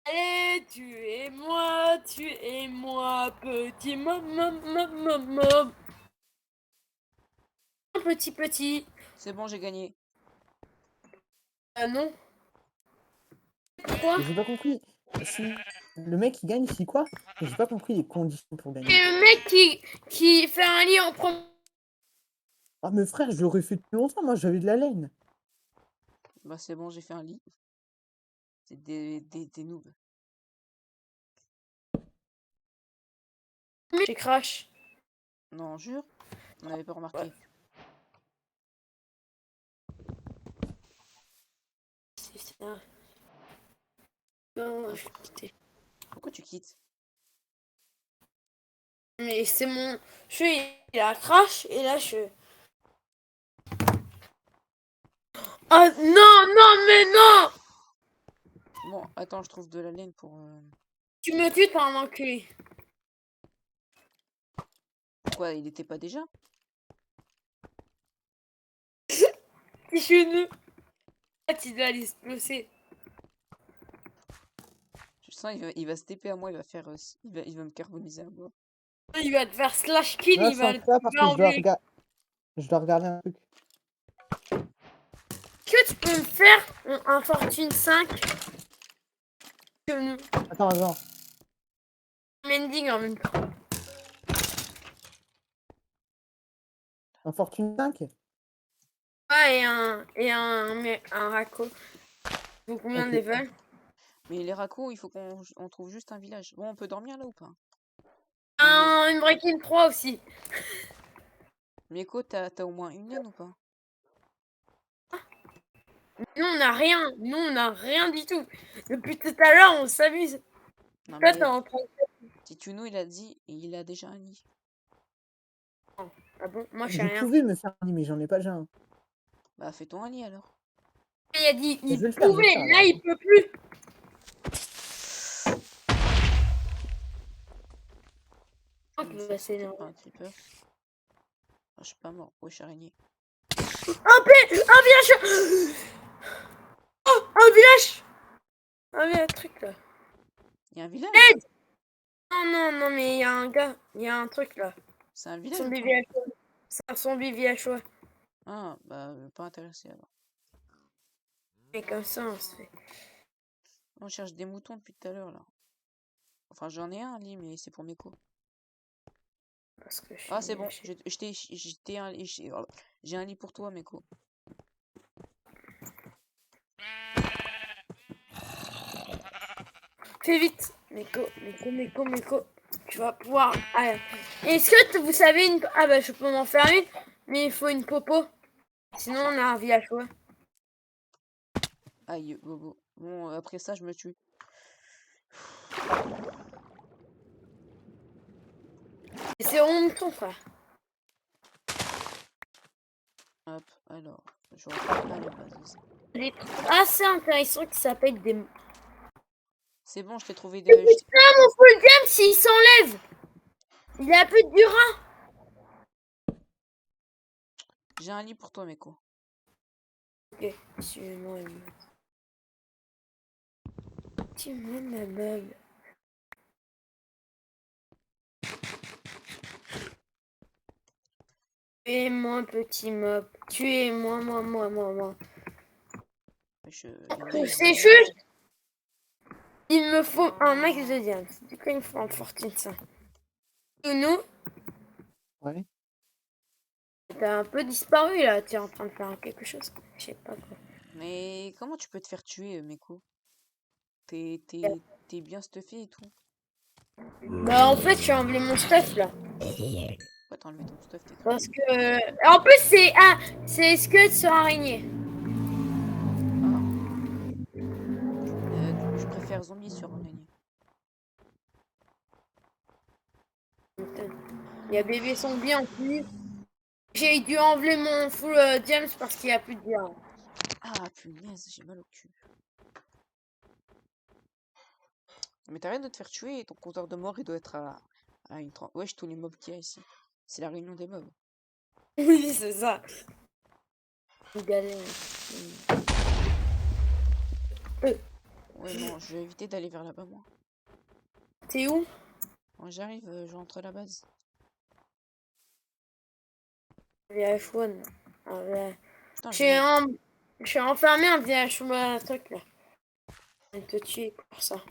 Allez, tuez-moi, petit mob. Petit. C'est bon, j'ai gagné. Ah non. Pourquoi? J'ai pas compris. Si le mec il gagne, c'est quoi? J'ai pas compris les conditions pour C'est gagner. le mec qui fait un lit en premier. Ah mais frère, je l'aurais fait depuis longtemps, moi j'avais de la laine. Bah c'est bon, j'ai fait un lit. C'est des noobs. J'ai crash. Non, jure. On n'avait pas remarqué. C'est ça. Non, je vais quitter. Pourquoi tu quittes? Mais c'est mon. Je suis. Il a crash et là je. Ah non, mais non! Bon, attends, je trouve de la laine pour... Tu me tues, t'es un enculé. Pourquoi il était pas déjà? Si je ne. Tu dois l'exploser. Je sens il va se TP à moi, il va faire... il va me carboniser à moi. Il va te faire slash kill, Là, il va sans ça parce que enlever. je dois regarder un truc. Est-ce que tu peux me faire un Fortune 5? Attends. Mending en même temps. Un Fortune 5? Ah, un Racco. Donc combien de Ok. level? Mais les racos, il faut qu'on trouve juste un village. Bon, on peut dormir là ou pas? Une Breaking 3 aussi. Meko, t'as au moins une laine ou pas? Nous, on n'a rien. Nous, on n'a rien du tout. Depuis tout à l'heure, on s'amuse. Non, Toi, mais t'es en train de... Tituno, il a dit, il a déjà un lit. Ah bon? Moi, je sais Je rien. pouvais me faire un lit, mais j'en ai pas déjà un. Bah, fais-toi un lit alors. Il a dit, Je il vais le faire, pouvait. alors. Là, il peut plus. Oh, Mais que ça, va c'était s'énerver. pas un creeper. Ah, je suis pas mort. Wesh, araignée. Un village. Oh, un village. Un truc là. Il y a un village? Non, mais il y a un gars. Il y a un truc là. C'est un village ou Zombie pas? villageois. C'est un zombie villageois. Ah, bah, pas intéressé alors. Et comme ça, on se fait. On cherche des moutons depuis tout à l'heure là. Enfin, j'en ai un lit, mais c'est pour Meko. Parce que je Ah, suis c'est nulle à bon. chier. J'ai un lit pour toi, Meko. Fais vite. Meko. Tu vas pouvoir. Ah, est-ce que vous savez une. Ah bah je peux m'en faire une. Mais il faut une popo. Sinon on a un villageois. Aïe, bobo. Bon, après ça, je me tue. Et c'est honteux, frère. Hop, alors. Je reprends à la base. Des trucs assez intéressants qui s'appellent des. C'est bon, je t'ai trouvé Putain, mon full game s'il s'enlève. Il a plus de durant. J'ai un lit pour toi, Meko. Ok, suis-moi. Tu m'aimes ma meule. Tuez-moi, petit mob. Tuez-moi, moi. C'est juste. Il me faut un max de diamants. Du coup, il me faut un fortune 5. Nous, Ouais. t'as un peu disparu là. Tu es en train de faire quelque chose. Je sais pas quoi. Mais comment tu peux te faire tuer, Meko? T'es bien stuffé et tout. Bah, en fait, j'ai enlevé mon stuff là. Pourquoi t'as enlevé ton stuff? T'es Parce craqué. que. En plus, c'est squelette sur araignée. Ah. Je préfère zombie sur araignée. Il y a bébé zombie en plus. J'ai dû enlever mon full James parce qu'il n'y a plus de diamants. Ah, punaise, j'ai mal au cul. Mais t'arrêtes de te faire tuer et ton compteur de mort, il doit être à une 30. Wesh, tous les mobs qu'il y a ici. C'est la réunion des mobs. Oui, c'est ça. Galère. Ouais, non, je vais éviter d'aller vers là-bas, moi. T'es où? Quand j'arrive, je rentre à la base. VH1. Ah, ouais. Putain, J'ai un... j'ai enfermé un VH1 un truc là. Il te tuer pour ça.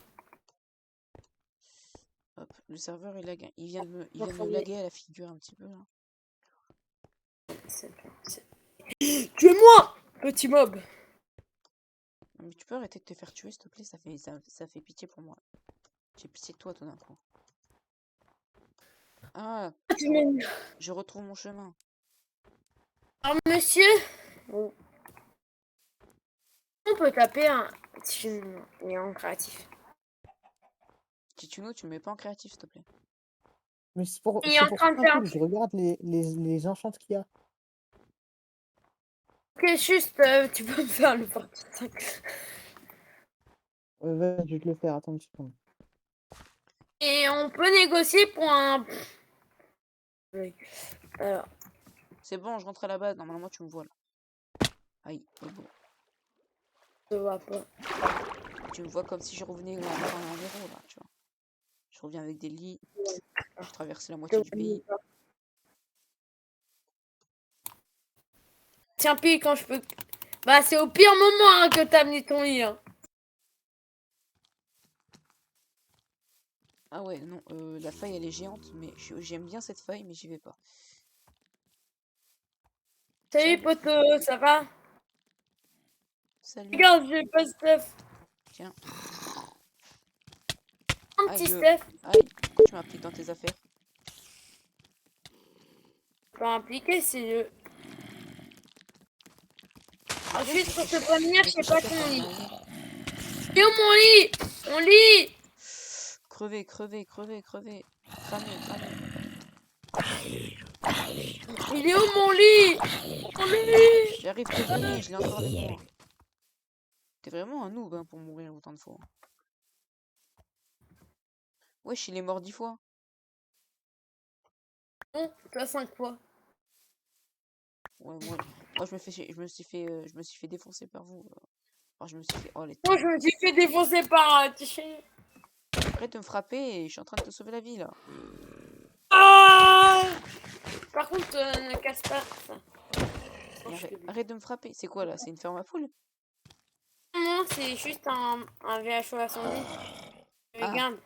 Hop, le serveur il lag. Il vient de me Enfermé. laguer à la figure un petit peu là. C'est bien, tuez-moi, petit mob. Non, mais tu peux arrêter de te faire tuer, s'il te plaît, ça fait pitié pour moi. J'ai pitié de toi tout d'un coup. Ah, je retrouve mon chemin. Alors, monsieur, on peut taper un film et en créatif. Tituno, tu me mets pas en créatif, s'il te plaît. Mais c'est Il est en pour train de ça faire. que je regarde les enchants qu'il y a. Ok, juste, tu peux me faire le porte 5. Ouais, je vais te le faire, attends une seconde. Et on peut négocier pour un. Oui. Alors, C'est bon, je rentre à la base. Normalement, tu me vois là. Aïe, mais bon. je vois pas. Tu me vois comme si je revenais en 1-0 là, tu vois. Je reviens avec des lits. J'ai traversé la Je moitié du pays. vois pas. Tiens, pile quand je peux. Bah, c'est au pire moment hein, que t'as mis ton lit. Hein. Ah ouais, non, la faille elle est géante, mais j'aime bien cette faille, mais j'y vais pas. Salut, Salut, poteau, ça va? salut. Regarde, j'ai pas de stuff. Tiens. Un Aïe, petit stuff. aïe, pourquoi tu m'impliques dans tes affaires? Pas impliqué, c'est le. En vrai, Juste pour te prévenir, je sais réfléchis pas bien ton quand même, lit. allez. Et où mon lit? Mon lit! Crever, crever, crever, crever. Cramer, cramer. Il est où mon lit? Mon lit! J'arrive te healer, je l'ai encore avec moi. T'es vraiment un noob hein, pour mourir autant de fois. Wesh, il est mort 10 fois. Bon, toi 5 fois. Ouais, moi je me suis fait défoncer par vous. Enfin, je me suis fait. Oh les Moi, je tomates. me suis fait défoncer par un tichet. Arrête de me frapper et je suis en train de te sauver la vie là. Ah! Par contre, ne casse pas ça. Et arrête de me frapper. C'est quoi là? C'est une ferme à poules? Non, c'est juste un VHO à son lit. Ah, Regarde.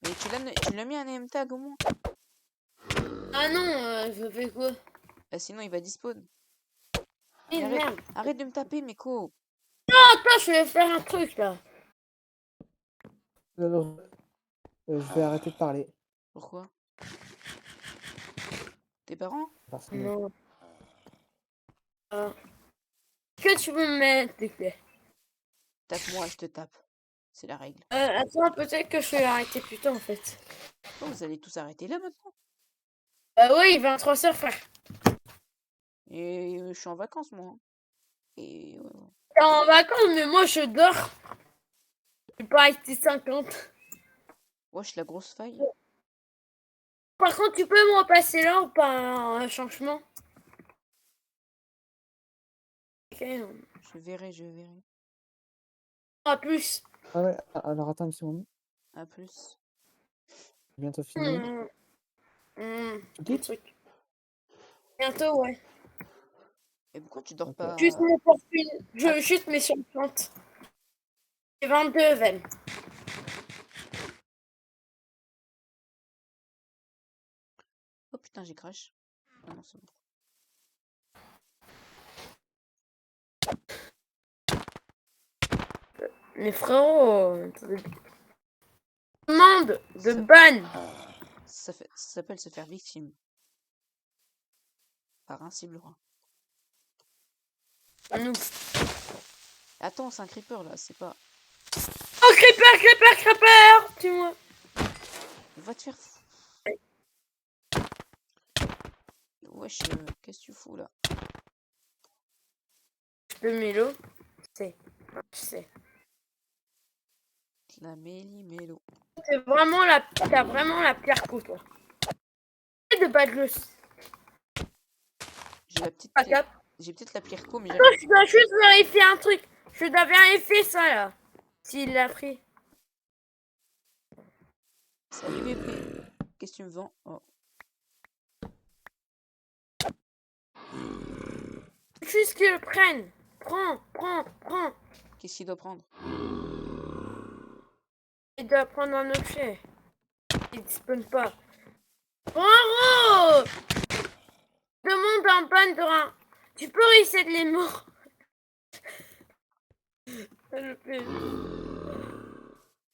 mais tu l'as mis un name tag au moins? Ah non, je fais quoi? Sinon il va despawn. Eh Mais merde. arrête de me taper, Meko. Attends, je vais faire un truc là. Alors, je vais arrêter de parler. Pourquoi? Tes parents? Parce que Non. Que tu peux me mettre, s'il te plaît? Tape-moi, je te tape. C'est la règle. Attends, peut-être que je vais arrêter plus tôt en fait. Oh, vous allez tous arrêter là maintenant. Oui, il va 3 heures, frère. Et je suis en vacances moi. Hein. Et T'es en vacances, mais moi je dors. Je vais pas rester 50. wesh, la grosse faille. Par contre, tu peux me repasser là ou pas un changement? Ok, non. Je verrai, je verrai. À plus. ah ouais, alors attends une seconde, À plus. bientôt fini. Tu Un quittes? truc. Bientôt, ouais. Et pourquoi tu dors Ok. Juste pas? mon profil. Je juste mes sur le compte. C'est 22 Ven. Oh putain, j'ai crash. Ah non, c'est bon. Mais frérot, demande de ban. Ça s'appelle se faire victime. Par un cible roi. Nous. Attends, c'est un creeper là, c'est pas. Oh, creeper, tue-moi. Va te faire fou. Wesh, qu'est-ce que tu fous là? Le mélo, c'est. Tu sais. La méli-mélo. T'as vraiment la pire coup, toi. De battre le. J'ai la petite. Ah, cap. J'ai peut-être la pire co, mais Non, je dois juste vérifier un truc. Je dois vérifier ça là. S'il l'a pris. Salut bébé. Qu'est-ce que tu me vends? Oh. Juste qu'il le prenne. Prends. Qu'est-ce qu'il doit prendre? Il doit prendre un objet. Il ne spawn pas. Bravo! Demande un ban de rein. Tu peux reset les morts. Je fais.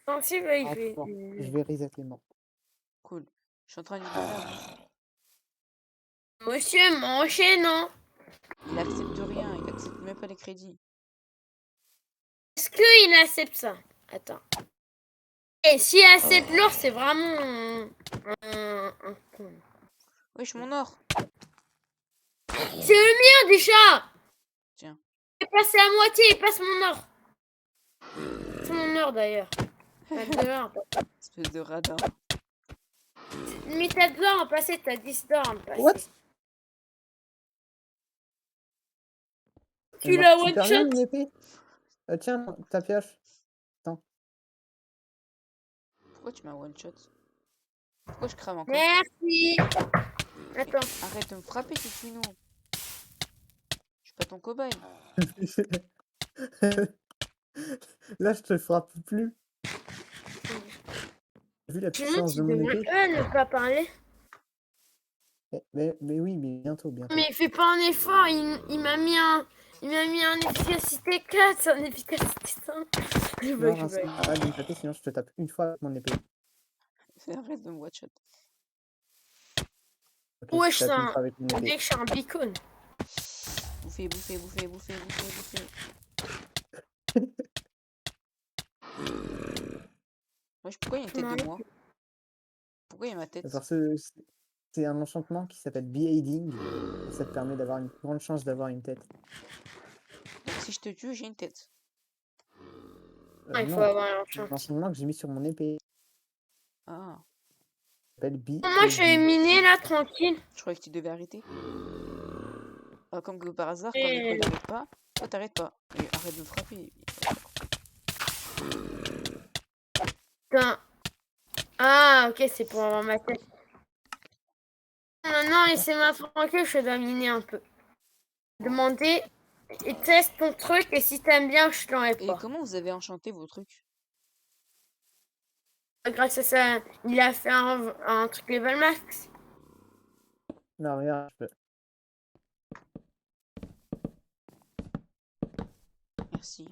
Sensible, il Ah, fait. bon, je vais reset les morts. Cool. Je suis en train de lui donner. Monsieur, mangez, non? Il accepte rien, il accepte même pas les crédits. Est-ce qu'il accepte ça? Attends. Et s'il accepte l'or, c'est vraiment un con. Wesh, mon or! C'est le mien déjà! Tiens. Il est passé à moitié, il passe mon or. C'est mon or d'ailleurs. T'as 2 heures. Espèce de radin. Mais t'as de l'or en passé, t'as 10 d'or en passé. What? Tu l'as one super bien, shot? mon épée. Tiens, ta pioche. Pourquoi tu m'as one shot? Pourquoi je crame encore? Merci. Attends. Arrête de me frapper, Kikino. Je suis pas ton cobaye. Là, je te frappe plus. T'as vu la Sinon, puissance tu de mon devrais épée? ne pas parler. Mais oui, mais bientôt. Mais il fait pas un effort, il m'a mis un efficacité 4, un efficacité 5. Je Non, bug. arrête de me taper, sinon je te tape une fois avec mon épée. Arrête de me one shot. Ok, Ouais, je te tape une ça. fois avec mon On épée. dirait que je suis un beacon. Bouffer. Wesh, pourquoi il y a une tête de moi? Pourquoi il y a ma tête? Parce que c'est un enchantement qui s'appelle Beheading. Et ça te permet d'avoir une grande chance d'avoir une tête. Donc si je te tue, j'ai une tête. Il faut Non, avoir c'est un l'enchantement. enchantement que j'ai mis sur mon épée. Ah, Ça s'appelle Moi, je vais Beheading. miner là, tranquille. je croyais que tu devais arrêter. Ah, comme que par hasard, quand Et- Nico il arrête pas, toi t'arrêtes pas. Et arrête de me frapper. Putain. Ah, ok, c'est pour avoir ma tête. Maintenant, laissez-moi tranquille, je dois miner un peu. Demander et teste ton truc et si t'aimes bien, je t'enlève Et pas. comment vous avez enchanté vos trucs? Grâce à ça, il a fait un truc level max. Non, regarde, je peux. Merci.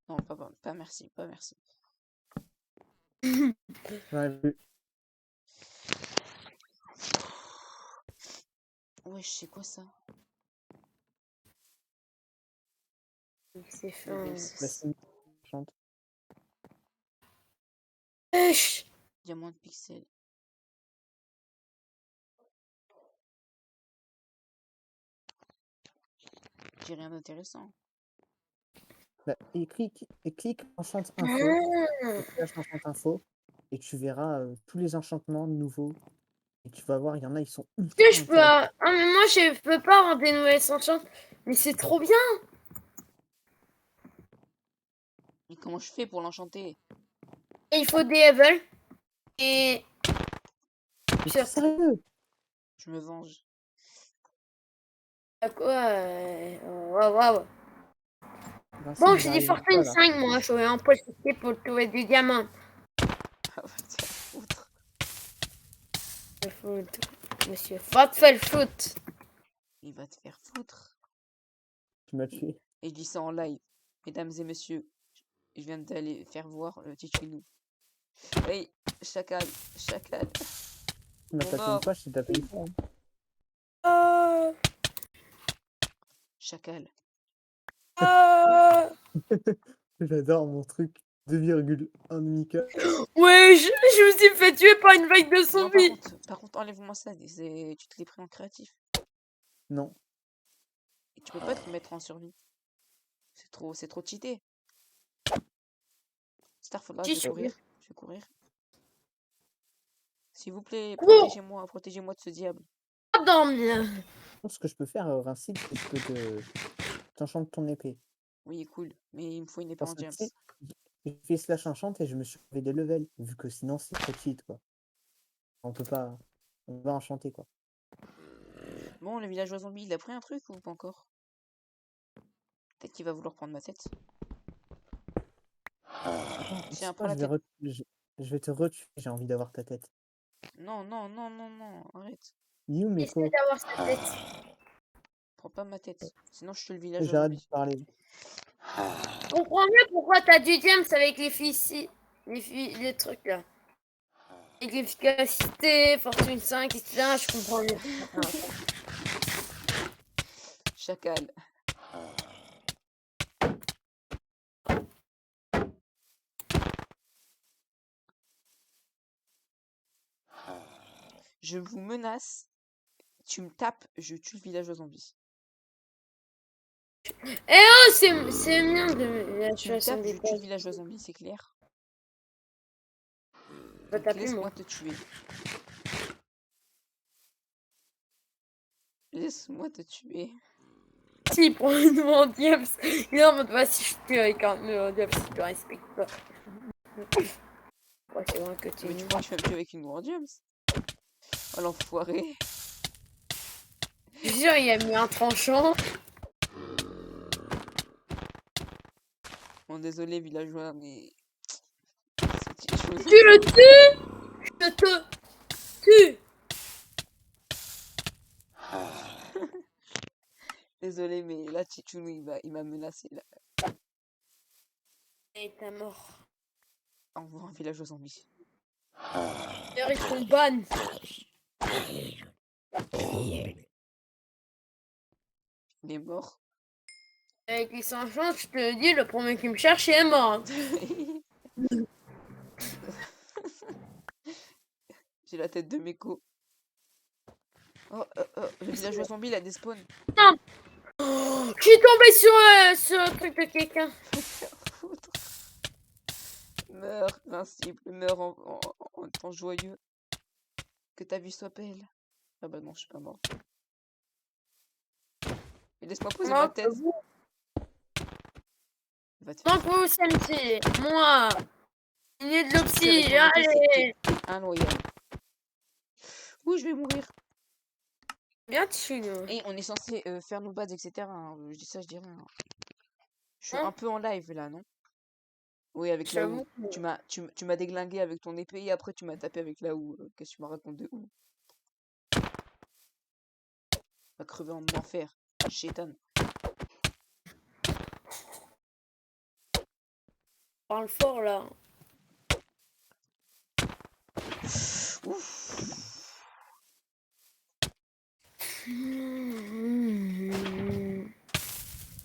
Non, pas merci. J'aurais vu. Wesh, c'est quoi ça? C'est fait Level un... 6. Bah, c'est une chante. Wesh. Diamant de pixel. J'ai rien d'intéressant. Bah, et clique enchante info. Ah. Et flash enchante info. Et tu verras tous les enchantements nouveaux. Et tu vas voir, il y en a, ils sont ultra Que je peux... intéressants. Ah, mais moi, je peux pas avoir des nouvelles enchantes. Mais c'est trop bien. Et comment je fais pour l'enchanter? Et il faut des levels. Et... Mais t'es sérieux? Je me venge. Quoi waouh. Vincent, Bon, il j'ai dit arrive une fortune fois, là. 5, moi. Je vais en profiter pour trouver des diamants. Ah, va te faire foutre. Monsieur, va te faire le foot. Il va te faire foutre. Tu m'as tué. Et je dis ça en live. Mesdames et messieurs, je viens d'aller faire voir le Tichuinou. Hey, chacal, chacal. Tu m'as Mon tapé une mort. fois, je t'ai tapé une fois. Hein. Ah, Chacal. ah. J'adore mon truc. 2,1 demi-K. Ouais, je me suis fait tuer par une vague de Non, zombies. par contre, enlève-moi ça. Tu te l'es pris en créatif. Non. Et tu peux pas te mettre en survie. C'est trop cheaté. Starfall, je vais courir. Je vais courir. S'il vous plaît, protégez-moi. Protégez-moi de ce diable. Dormir. Ce que je peux faire, Rincide, c'est que je peux t'enchanter ton épée. Oui, cool. Mais il me faut une épée Parce en que tu James. sais, j'ai fait slash enchant et je me suis fait des levels, vu que sinon c'est trop cheat, quoi. On peut pas enchanter, quoi. Bon, le villageois zombie, il a pris un truc ou pas encore? Peut-être qu'il va vouloir prendre ma tête. Attends, Tiens, c'est prends quoi, la tête. je vais te retuer, j'ai envie d'avoir ta tête. Non, non, non, non, non, arrête. You, Essaye Meko, d'avoir sa tête. Prends pas ma tête. Sinon, je tue le villageois j'arrête de zombie. parler. Je comprends mieux pourquoi t'as du James avec les filles, les trucs là. Avec l'efficacité, fortune 5, etc. Je comprends mieux. Chacal. Je vous menace. Tu me tapes, je tue le villageois zombie. Eh oh, c'est bien de la Tu me situation tapes, des je tue le villageois zombie, c'est clair. Bah, Donc, t'as plus, laisse-moi moi. te tuer. Laisse-moi te tuer. Si, il prend une nouveau James. Il est en mode, vas-y, je suis plus avec un nouveau James, si tu respectes pas. Ouais, c'est vrai que tu Mais tu crois que tu vas me tuer avec une War James? Oh l'enfoiré. Je suis sûr, il a mis un tranchant. Bon, désolé, villageois, mais. C'est une chose. Tu le tues. Je te tue. Désolé, mais là, Chichounou, il m'a menacé. Là. Et t'es mort. Au revoir, un villageois zombie. D'ailleurs, ils sont ban. Il est mort. Avec les 5 chances, je te le dis, le premier qui me cherche, il est mort. Hein. J'ai la tête de Meko. Oh, le villageois zombie, il a des spawns. Non. Oh, je suis tombée sur un truc de quelqu'un. Meurs, invincible. Meurs en étant joyeux. Que ta vie soit belle. Ah bah non, je suis pas mort. Mais laisse-moi poser ma tête. Va te faire Donc vous, Samsi, moi, il est de l'opsi, avec mon épée, allez. c'est inloyal. Ouh, je vais mourir. Bien dessus, nous. Et on est censé faire nos bases, etc. hein. Je dis ça, je dis rien. Je suis Hein? un peu en live là, non? Oui, avec la J'avoue. houe. Tu m'as déglingué avec ton épée et après tu m'as tapé avec la houe. Qu'est-ce que tu m'as raconté de houe? Va crever en enfer. Chétan. Parle fort, là. Ouf.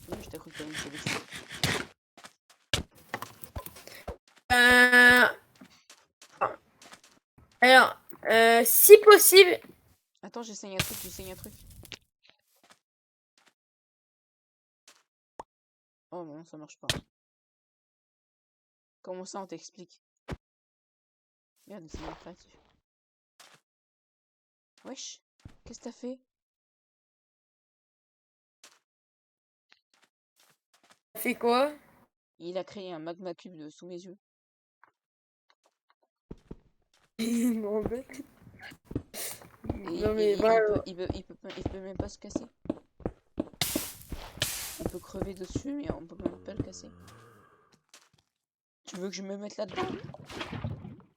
Non, je t'ai cru que t'avais une solution. Alors, si possible... Attends, j'essaye un truc. Oh non, ça marche pas. Comment ça, on t'explique? Merde, c'est mal créatif. Wesh, qu'est-ce que t'as fait? Ça fait quoi? Il a créé un magma cube sous mes yeux. Non, Et non, mais il peut même pas se casser. On peut crever dessus, mais on peut même pas le casser. Tu veux que je me mette là-dedans?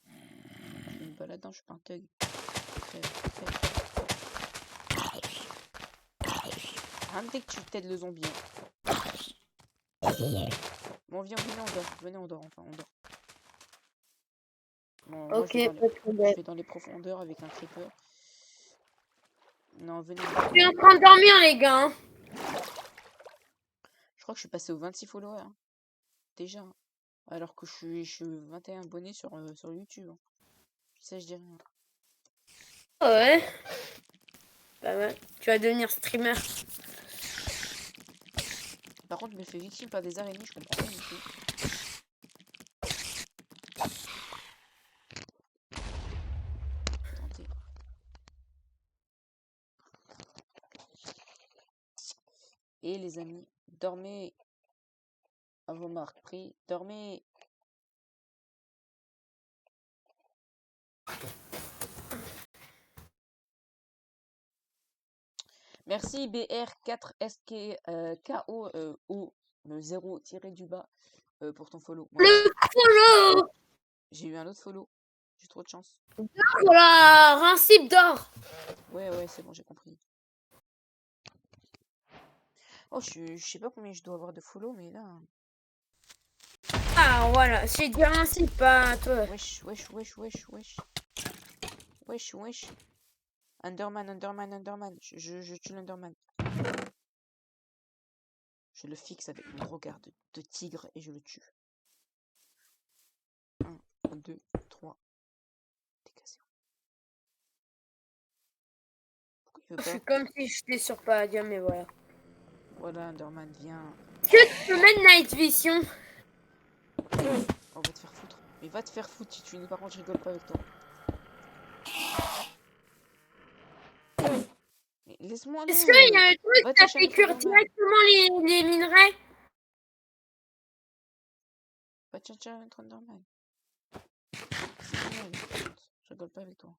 Je me mets pas là-dedans, je suis pas un thug. Arrête dès que tu t'aides le zombie. Hein. Bon, viens, venez, on dort. Venez, on dort, enfin, on dort. Bon, moi, Ok, je pas de je problème. vais dans les profondeurs avec un creeper. Non, venez. Je suis en train de dormir, les gars. Hein. Je crois que je suis passé aux 26 followers. Hein. Déjà. Hein. Alors que je suis 21 abonnés sur YouTube. Hein. Ça, je dis rien. Ouais. Pas mal. Tu vas devenir streamer. Par contre, je me fais victime par des araignées, je comprends pas du tout. Tentez. Et les amis, dormez à vos marques pris. Dormez. Merci BR4SKO ou 0-du-bas pour ton follow. Moi aussi. Le follow. J'ai eu un autre follow. J'ai trop de chance. Voilà, Rincip d'or. Ouais, c'est bon, j'ai compris. Oh, je sais pas combien je dois avoir de follow, mais là... Ah, voilà, j'ai dit Rincip, pas toi. Wesh. Underman. Je tue l'Underman. Je le fixe avec mon regard de tigre et je le tue. 1, 2, 3. T'es cassé. Pourquoi il veut Je suis pas? comme si j'étais sur Palladium, mais voilà. Voilà, Underman, viens. Est-ce que tu peux mettre Night Vision? On va te faire foutre. Mais va te faire foutre si tu n'es. Par contre, je rigole pas avec toi. Mais laisse-moi Est-ce qu'il y aller. a un truc Va qui chercher un fait autre cuire Underman. directement les minerais? Va chercher un autre Underman. C'est génial. Je rigole pas avec toi.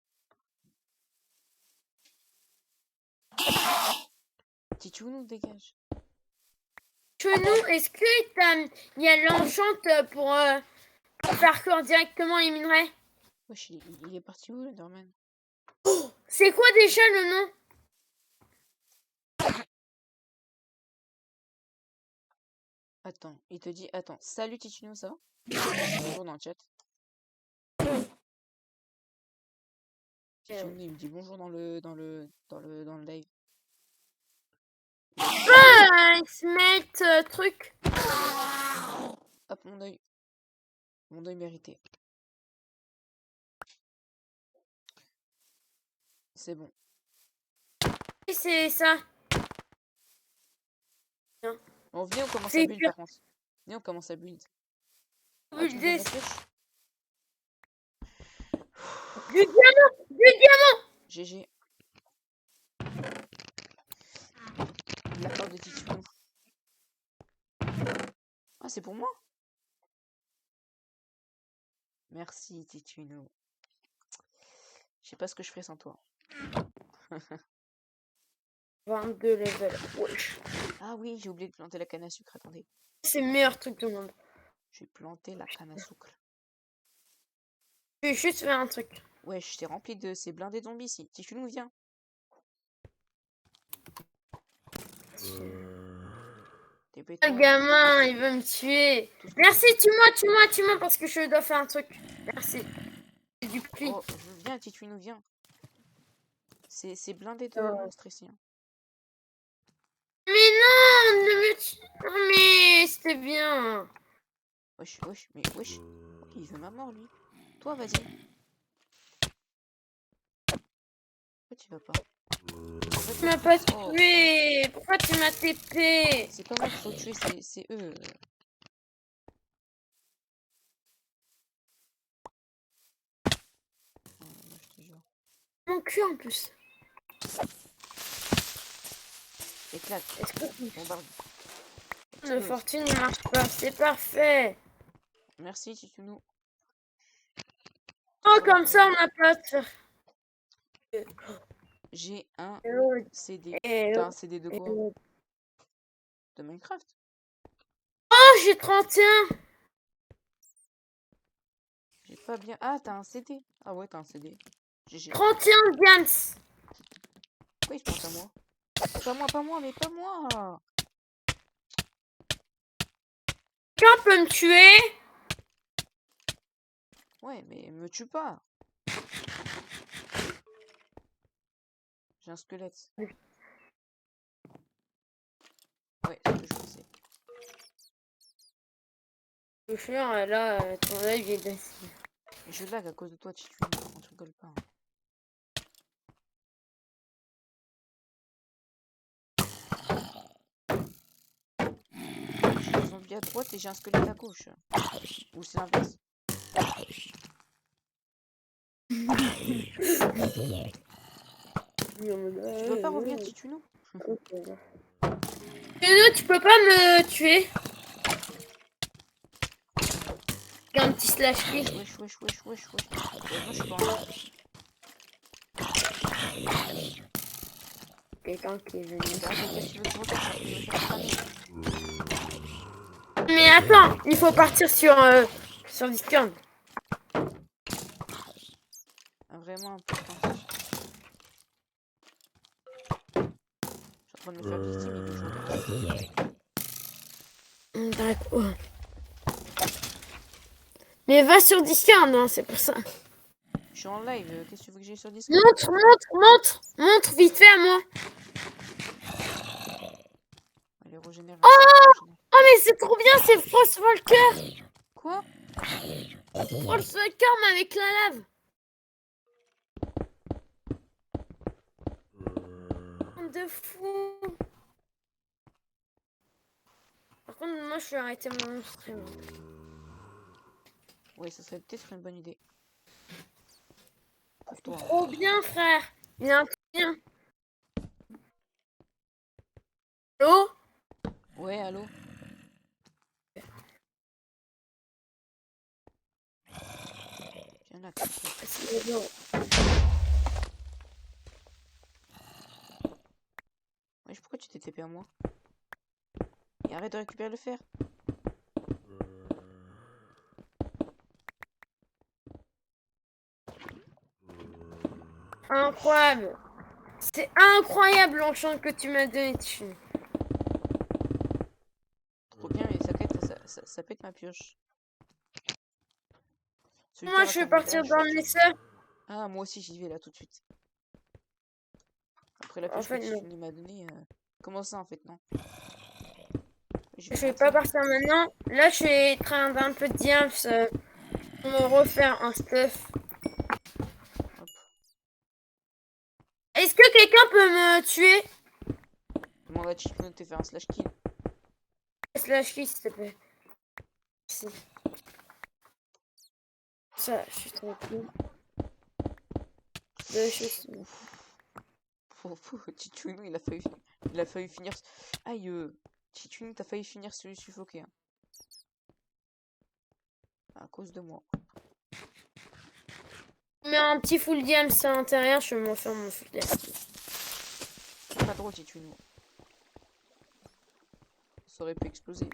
Tichounou, dégage. Chenou, est-ce que il y a l'enchant pour faire cuire directement les minerais? Wesh, il est parti où, l'Underman? C'est quoi déjà le nom? Attends, il te dit, attends, salut Tichounou, ça va? Bonjour dans le chat. Tichounou, il me dit bonjour dans le live. Ah, ils se mettent truc. Hop, mon œil. Mon œil mérité. C'est bon. Et c'est ça. On vient, on commence à C'est build dur. par contre. Viens, on commence à build. Ah, tu me donnes la pioche? Du diamant! Du diamant! GG. La part de Tichounou. Ah, c'est pour moi? Merci Tichounou. Je sais pas ce que je ferais sans toi. 22 level. Wesh. Ah oui, j'ai oublié de planter la canne à sucre. Attendez. C'est le meilleur truc du monde. J'ai planté la canne à sucre. Je vais juste faire un truc. Ouais, je t'ai rempli de ces blindés de zombies ici. Tichounou, viens. Le Dépêche-toi. gamin, il veut me tuer. Merci, tue-moi, parce que je dois faire un truc. Merci. C'est du pli. Oh, viens, Tichounou, viens. C'est blindé de Ouais. monstres ici. Hein. Mais non, ne me tue. Non, mais c'était bien. Wesh. Il veut ma mort, lui. Toi, vas-y. Pourquoi tu vas pas? Tu m'as pas tué. Pourquoi tu m'as TP? C'est pas moi qu'il faut tuer, c'est eux. Oh, là, je te jure. Mon cul en plus. Éclate. Est-ce que Bombarde. le fortune ne marche pas? C'est parfait. Merci, Tichounou. Oh, comme ça, on n'a pas de faire. J'ai un CD. Et T'as un CD de quoi? De Minecraft? oh, j'ai 31. J'ai pas bien. Ah, t'as un CD. Ah ouais, t'as un CD. GG. 31 diams. Pourquoi il se pense à moi? Pas moi, mais pas moi. quelqu'un peut me tuer? Ouais, mais me tue pas. J'ai un squelette. Oui. Ouais, c'est ce que je faisais. Le chien, là, ton œil il est d'acier. Mais je lag à cause de toi, Titouine. On te rigole pas. J'ai un zombie à droite et j'ai un squelette à gauche. Ou c'est l'inverse. Tu veux pas revenir, Titouinou? Tu peux pas me tuer? Un petit slash kill. Wesh. Moi, je suis pas en live. Quelqu'un qui est venu. Qu'est-ce que tu veux que je regarde? Je veux faire cramer. Mais attends, il faut partir sur Discord. Ah, vraiment important. Je suis en train de me faire victime et puis je regarde. D'accord. Mais va sur Discord, hein, c'est pour ça. Je suis en live. Qu'est-ce que tu veux que j'aille sur Discord? Montre vite fait à moi. Allez, régénère. Oh mais c'est trop bien, c'est Frost Walker. Quoi? Frost Walker mais avec la lave. De fou. Par contre, moi je suis arrêté mon stream. Ouais, ça serait peut-être une bonne idée. Pour toi. Trop bien, frère. Il est un peu bien. Allô? Ouais, allô? Viens là, C'est bon. Wesh, pourquoi tu t'es TP à moi? Et arrête de récupérer le fer. Incroyable. C'est incroyable l'enchant que tu m'as donné dessus. Trop bien, mais ça pète ma pioche. Celui Moi qui je aura vais ton partir visage, dans je mes te- sœurs. Ah, moi aussi j'y vais là tout de suite. Après la En pioche fait, que non. tu m'a donnée. Comment ça en fait, non? Je vais pas partir maintenant. Là, je suis en train d'un peu de diams pour me refaire un stuff. Hop. Est-ce que quelqu'un peut me tuer? Demande à Chico de te faire un slash kill. Slash kill, s'il te plaît. Merci. Ça, je suis trop cool. Deux choses. Chichounou, il a failli finir. Aïe, Chichounou, t'as failli finir celui suffoqué. Hein. À cause de moi. Mais un petit full diams à l'intérieur, je vais me refaire mon full diams. C'est pas drôle, Chichounou. Ça aurait pu exploser.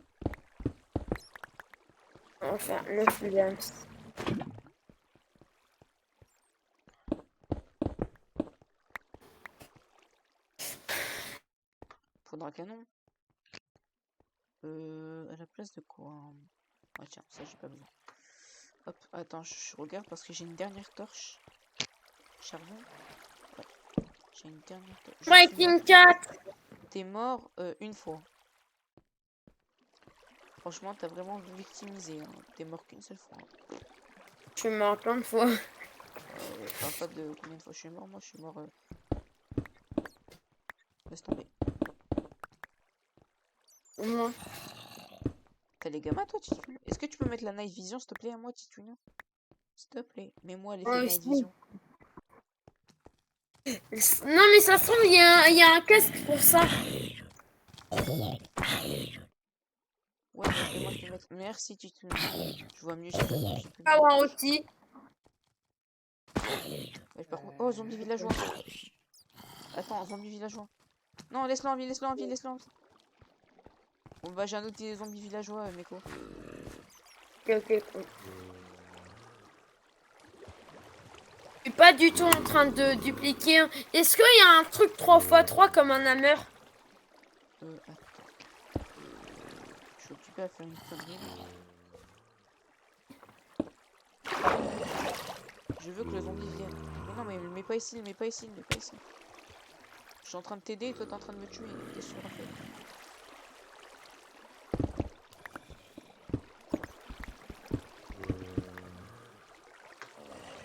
On va faire le full diams. Faudra un canon. À la place de quoi? Ouais, tiens, ça j'ai pas besoin. Hop, attends, je regarde parce que j'ai une dernière torche. Charbon. Ouais, j'ai une dernière torche. Je suis Breaking mort. 4. T'es mort une fois. Franchement, t'as vraiment victimisé. Hein. T'es mort qu'une seule fois. Hein. Je suis mort plein de fois. Parle pas de combien de fois je suis mort. Moi, je suis mort. Laisse tomber. Au moins. T'as les gamins, toi, Titouine? Est-ce que tu peux mettre la night vision, s'il te plaît, à moi, Titouine? S'il te plaît, mets-moi l'effet Ouais, de night vision. Non, mais ça se trouve, il y a un casque pour ça. Ouais, mais moi, je peux mettre. Merci, Titouine. Je vois mieux, j'ai plus. Power aussi. Ouais, par contre... Oh, zombie villageois. Attends, zombie villageois. Non, laisse-le en vie, laisse-le en vie, laisse-le en vie. Bon, bah, j'ai un autre zombie villageois, Meko. Ok. Je suis pas du tout en train de dupliquer. Est-ce qu'il y a un truc 3x3 comme un hammer? Attends. Je suis occupé. occupé à faire une connerie. Je veux que le zombie vienne. Mais non, mais le mets pas ici, le mets pas ici, le mets pas ici. Je suis en train de t'aider et toi t'es en train de me tuer. Qu'est-ce que tu as fait?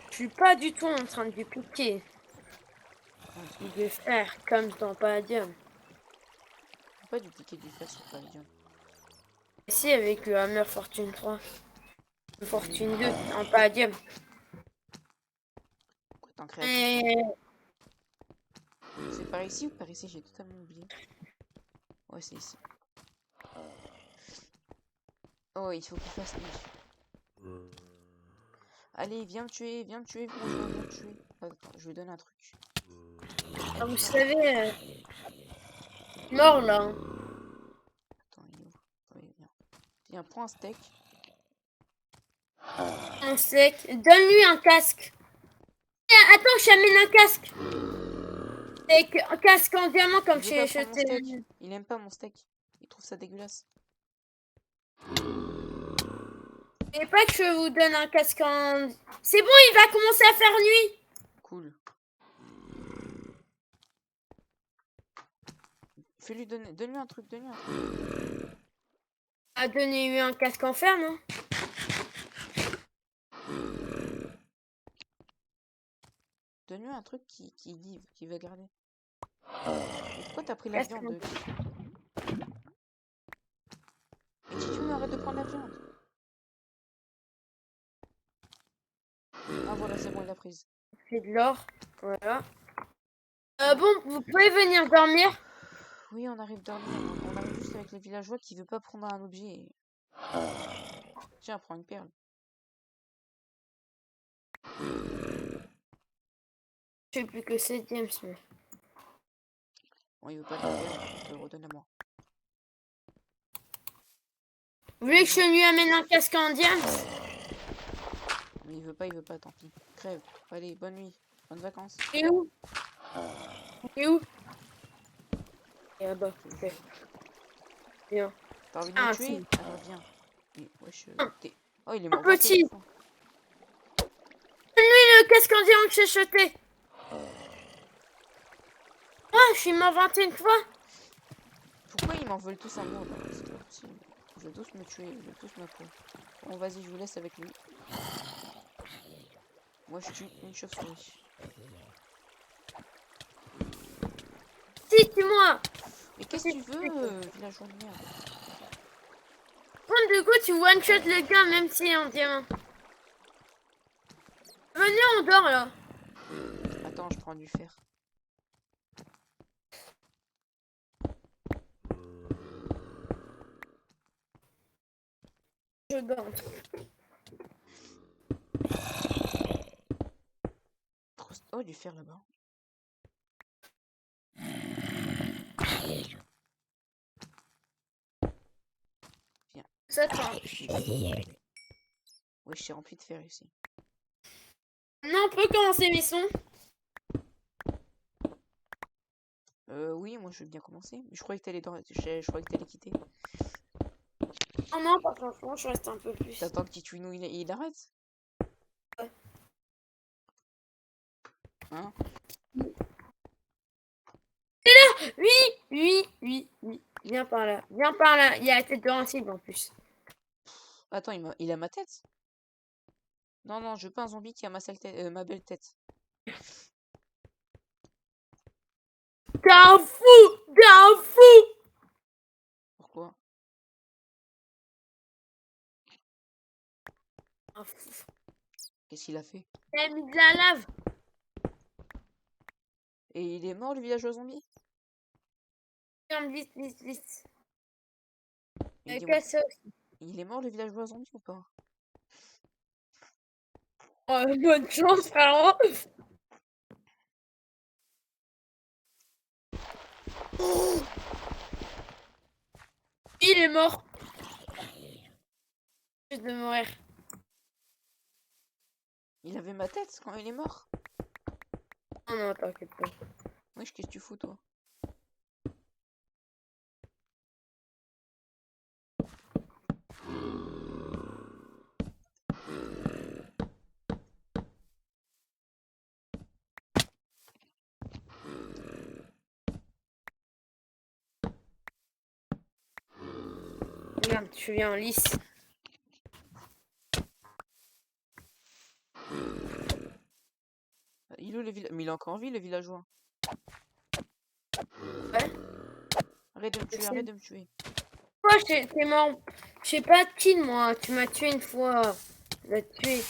Je suis pas du tout en train de lui piquer. Ouais, Je vais faire comme dans Palladium. faut pas du piquer du fer sur Palladium. Ici avec le Hammer Fortune 3. Le Fortune 2 en Palladium. Quoi, t'es en créatif? Et... C'est par ici ou par ici? J'ai totalement oublié. Ouais, c'est ici. Oh, il faut qu'il fasse nuit. Allez, viens me tuer, viens me tuer, viens me tuer. Attends, je lui donne un truc. ah, vous savez, mort là. Hein. Attends, il est où? Ouais, viens. Viens, prends un steak. Un steak. Donne-lui un casque. Eh, attends, je t'amène un casque. Un casque en diamant comme Il veut chez pas prendre mon steak. acheté. Il aime pas mon steak. Il trouve ça dégueulasse. Et pas que je vous donne un casque en... C'est bon, il va commencer à faire nuit. Cool. Fais-lui donner... Donne-lui un truc, donne-lui un truc. A donné un casque en fer, non? Donne-lui un truc qui give, qui va garder. Et pourquoi t'as pris la Casque viande? Et si tu arrête de prendre la viande. Ah voilà, c'est bon, il a prise. C'est de l'or. Voilà. Bon, vous pouvez venir dormir. Oui, on arrive dormir. On arrive juste avec le villageois qui veut pas prendre un objet. Tiens, prends une perle. Je sais plus que c'est James. Mais... Bon, il veut pas la perle, je te le redonne à moi. Vous voulez que je lui amène un casque en James? Mais il veut pas, tant pis. Crève. Allez, bonne nuit. Bonnes vacances. Et où? Et où? Et là-bas. Ok. Bien. T'as envie de Ah, me tuer? si. Alors viens. Et, wesh, Ah. Oh, il est Un mort. petit. Le casque en diamant que j'ai jeté. Moi, je suis mort 21 fois. Pourquoi ils m'en veulent tous à moi? C'est pas possible. Ils veulent tous me tuer, ils veulent tous ma peau. Bon, vas-y, je vous laisse avec lui. Moi, je tue une chauve-souris. Si, tue-moi. Mais qu'est-ce que tu veux, villageois de merde? Bon, du coup, tu one-shot le gars, même si est en diamant. Venez, on dort, là. Attends, je prends du fer. Je dors. Oh, du fer là-bas. Viens. Ça tend. Oui, je suis rempli de fer ici. Non, on peut commencer mes sons. Oui, moi je veux bien commencer. Mais je croyais que t'allais je croyais que t'allais quitter. Oh non, pas franchement, je reste un peu plus. T'attends que Tituinou il arrête? Ouais. Hein? Oui, oui, oui, oui. Viens par là. Viens par là. Il y a la tête de un cible en plus. Attends, il a ma tête? Non, non, je veux pas un zombie qui a ma sale tête, ma belle tête. T'es un fou! T'es un fou! Pourquoi? Un fou. Qu'est-ce qu'il a fait? Il a mis de la lave. Et il est mort, le villageois zombie? Viens, vite, vite, vite. Mais dis-moi, Casse ça aussi. il est mort, le villageois zombie ou pas? Oh, bonne chance, frérot. Il est mort. Juste de mourir. Il avait ma tête quand il est mort? Oh non, t'inquiète pas. Wesh, qu'est-ce que tu fous, toi? Regarde, tu viens en lice. Il est où le village? Mais il est encore en vie, le villageois. Ouais. Arrête de me tuer, arrête de me tuer. Toi, t'es mort. Je sais pas de kill, moi. Tu m'as tué une fois. Tu m'as tué.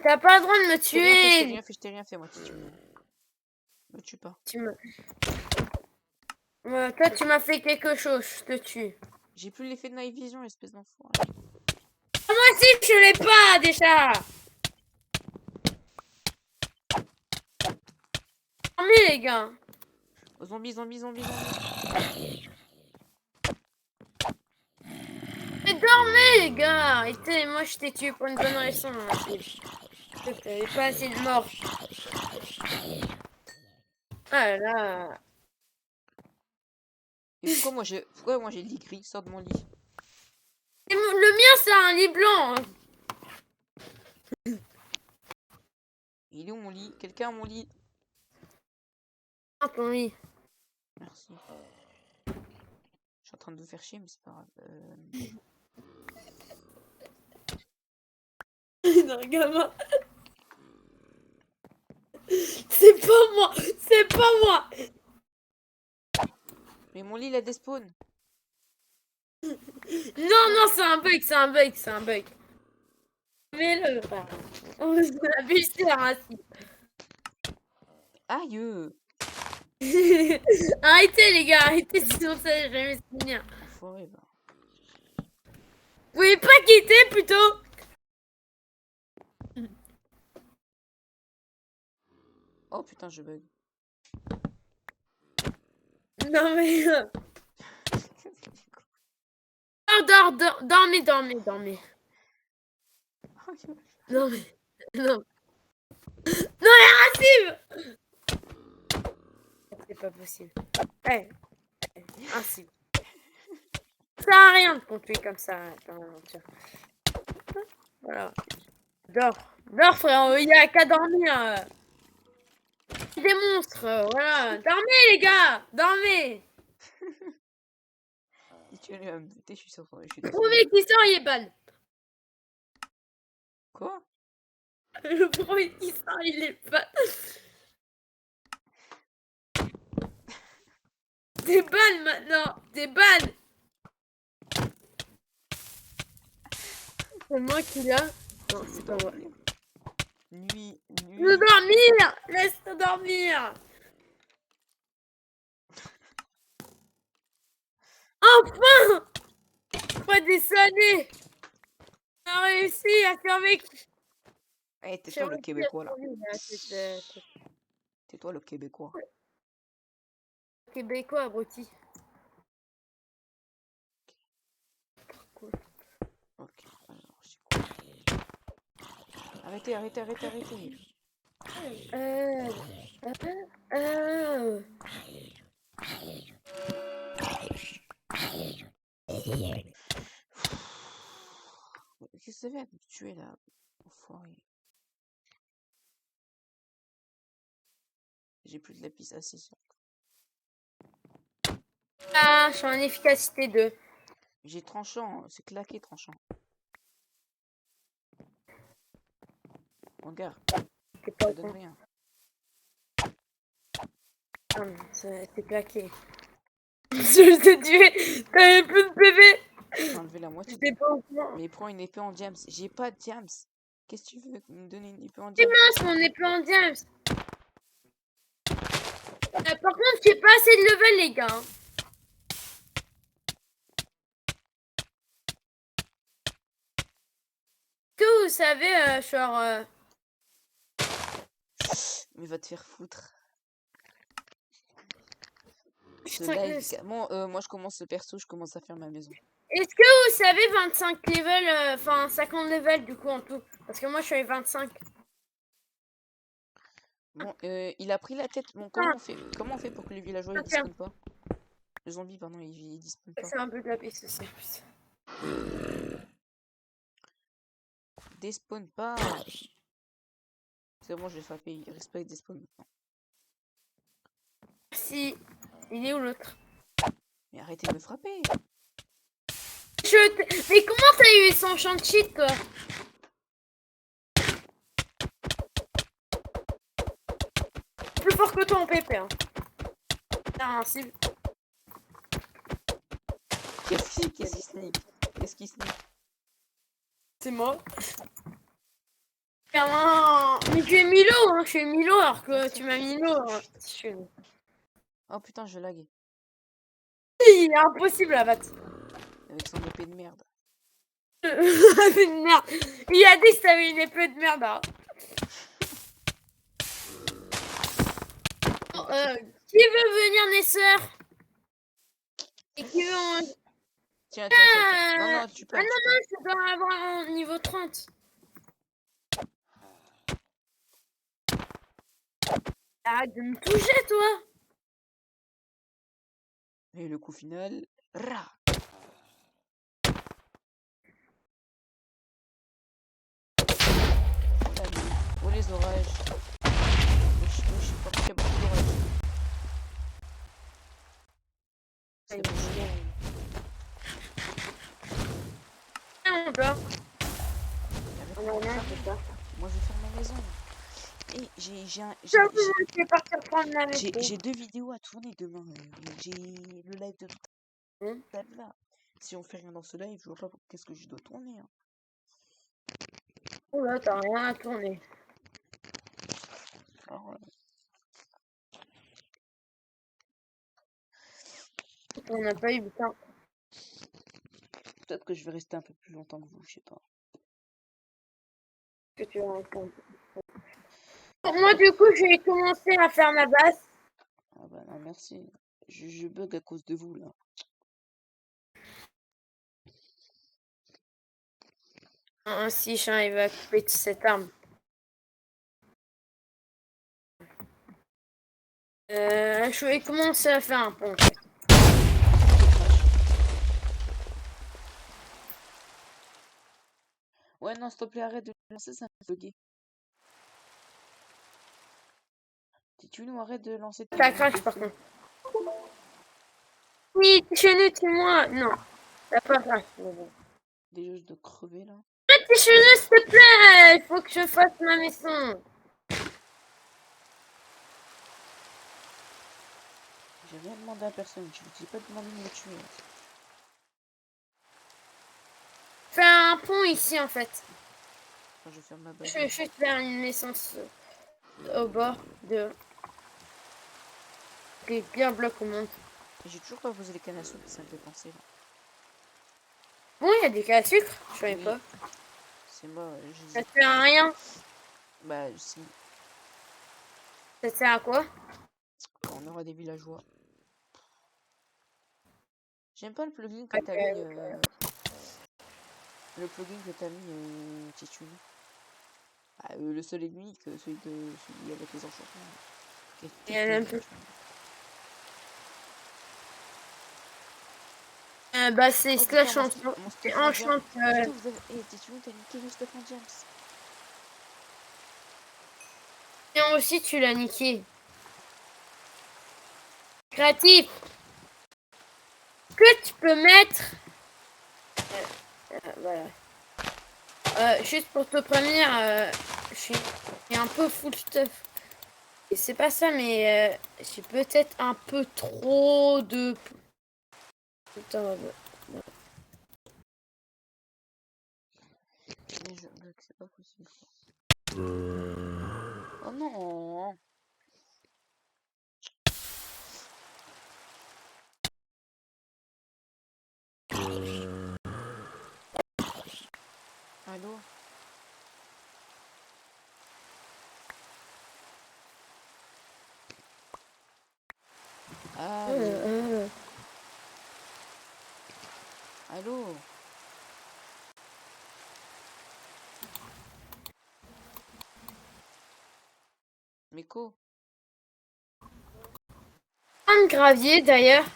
T'as pas le droit de me Je t'ai rien fait, je t'ai tuer. rien fait, je t'ai rien fait, moi, tu me tue pas. Tu me... Ouais, toi, tu m'as fait quelque chose. Je te tue. J'ai plus l'effet de night vision, espèce d'enfoiré. Moi aussi, je l'ai pas, déjà. Mais les gars. Oh, zombie, zombie, zombie, zombie. Mais dormez, les gars. Arrêtez, moi, je t'ai tué pour une bonne raison. T'avais pas assez de morts. Ah là là. Et pourquoi moi j'ai le lit gris? Sors de mon lit. Et le mien, c'est un lit blanc. Hein. Il est où mon lit? Quelqu'un a mon lit? Ah, ton lit. Merci. Je suis en train de vous faire chier, mais c'est pas grave. Non, gamin. C'est pas moi. C'est pas moi. Mais mon lit, il a des spawns. Non, non, c'est un bug, c'est un bug, c'est un bug. Mais on a baissé la racine. Aïe! Arrêtez, les gars, arrêtez, sinon ça va jamais se finir. Enfoiré, bah. Vous pouvez pas quitter plutôt? Oh putain, je bug. Non, mais. Dormez, dormez, dormez. Non, mais. Non. Non, mais Racine! C'est pas possible. Eh, Racine. Ça sert à rien de continuer comme ça dans l'aventure. Voilà. Dors. Dors, frère. Il y a qu'à dormir. Des monstres. Voilà. Dormez, les gars. Dormez. Si tu veux me buter, je suis sûr. Je suis Prouvez qui sort, il est ban. Quoi? Le premier qui sort, il est ban. T'es ban maintenant. T'es ban. C'est moi qui l'a. Non, c'est pas moi. Nuit, nuit. Nous dormir. Laisse-nous dormir. Enfin! Après des années, on a réussi à survivre. Eh, tais-toi le Québécois là. C'est Tais-toi le Québécois. Québécois, abruti. Ok, alors c'est quoi? Arrêtez, arrêtez, arrêtez, arrêtez. Qu'est-ce que ça fait de me tuer là? Enfoiré. J'ai plus de lapis assez sûr. Ah, je suis en efficacité 2. J'ai tranchant, c'est claqué tranchant. Regarde, C'est pas ça donne con. rien. Ah, c'est claqué. Je t'ai tué. T'avais plus de PV. J'ai enlevé la moitié. J'étais pas au courant. Mais prends une épée en diams. J'ai pas de diams. Qu'est-ce que tu veux me donner une épée en C'est diams? mince, mon épée en diams. Par contre, j'ai pas assez de level, les gars. Que vous savez, genre. Mais va te faire foutre. Ce Putain, live... moi je commence le perso, je commence à faire ma maison. Est-ce que vous savez 25 level, enfin 50 level du coup en tout? Parce que moi je suis à 25. Bon, il a pris la tête. Bon, comment on fait pour que les villageois ils Tiens. despawnent pas? Le zombie, pardon, il despawn pas. C'est un peu de la piste aussi en plus. Despawn pas. C'est bon, je vais frapper. Il respecte despawn maintenant. Si. Il est où l'autre? Mais arrêtez de me frapper. Mais comment t'as eu son champ de cheat, toi? Plus fort que toi en PP, hein. C'est invincible. Qu'est-ce qui sneak? Qu'est-ce qui sneak? C'est moi. Mais tu es Milo, hein. Je suis Milo alors que tu m'as Milo. Hein. Je suis... Oh putain, je lag. Il est impossible à battre. Avec son épée de merde. Une merde. Il a dit que t'avais une épée de merde. Hein. Qui veut venir, Nesser? Et qui veut en... Tiens, tiens, tiens. Non, non, tu peux. Ah non, non, je dois avoir un niveau 30. Arrête de me toucher, toi. Et le coup final. Ra. Oh les orages. Je sais pas qu'il y a beaucoup d'orages. C'est bon. On dort. Moi je vais faire ma maison. Et Je vais partir prendre la maison. j'ai 2 vidéos à tourner demain. J'ai le live de tout là. Si on fait rien dans ce live, je vois pas qu'est-ce que je dois tourner. Hein. Oh là, t'as rien à tourner. Alors, On n'a pas eu le temps. peut-être que je vais rester un peu plus longtemps que vous, je sais pas. Que tu vas répondre. Moi, du coup, j'ai commencé à faire ma base. Ah bah non, merci. Je bug à cause de vous, là. Si, Chin, il va couper toute cette arme. Je vais commencer à faire un pont. Ouais, non, s'il te plaît, arrête de lancer, ça me bugué. Tu nous arrête de lancer tes T'as crash, par contre. Oui, t'es chez nous, moi. Non, t'as pas crash. Déjà, je dois crever, là. T'es chez nous, s'il te plaît. Il faut que je fasse ma maison. J'ai rien demandé à personne. Je vous ai pas demandé de me tuer. Fais un pont ici, en fait. Enfin, je vais faire ma base. Je vais faire une naissance au bord de... Et bien bloc au monde. J'ai toujours pas posé les cannes à sucre, ça me fait penser, là. Bon, il y a des cas à sucre. Je savais pas. C'est moi, Ça te sert à rien. Bah, si. Ça te sert à quoi? On aura des villageois. J'aime pas le plugin que t'as mis. Le plugin que t'as mis, Titune. Ah, le seul ennemi, que celui avec les enchantements. Il y en a un peu. Bah, c'est slash enchant. C'est enchant. Putain, vous avez. Eh, Titune, t'as niqué le Stephen James. Et aussi, tu l'as niqué. Créatif. Que tu peux mettre. Voilà. Juste pour te prévenir, je suis un peu full stuff. Et c'est pas ça, mais j'ai peut-être un peu trop de. Putain, Mais c'est pas possible. Oh non. Allô? Allô? Allô? Meko? Un gravier d'ailleurs.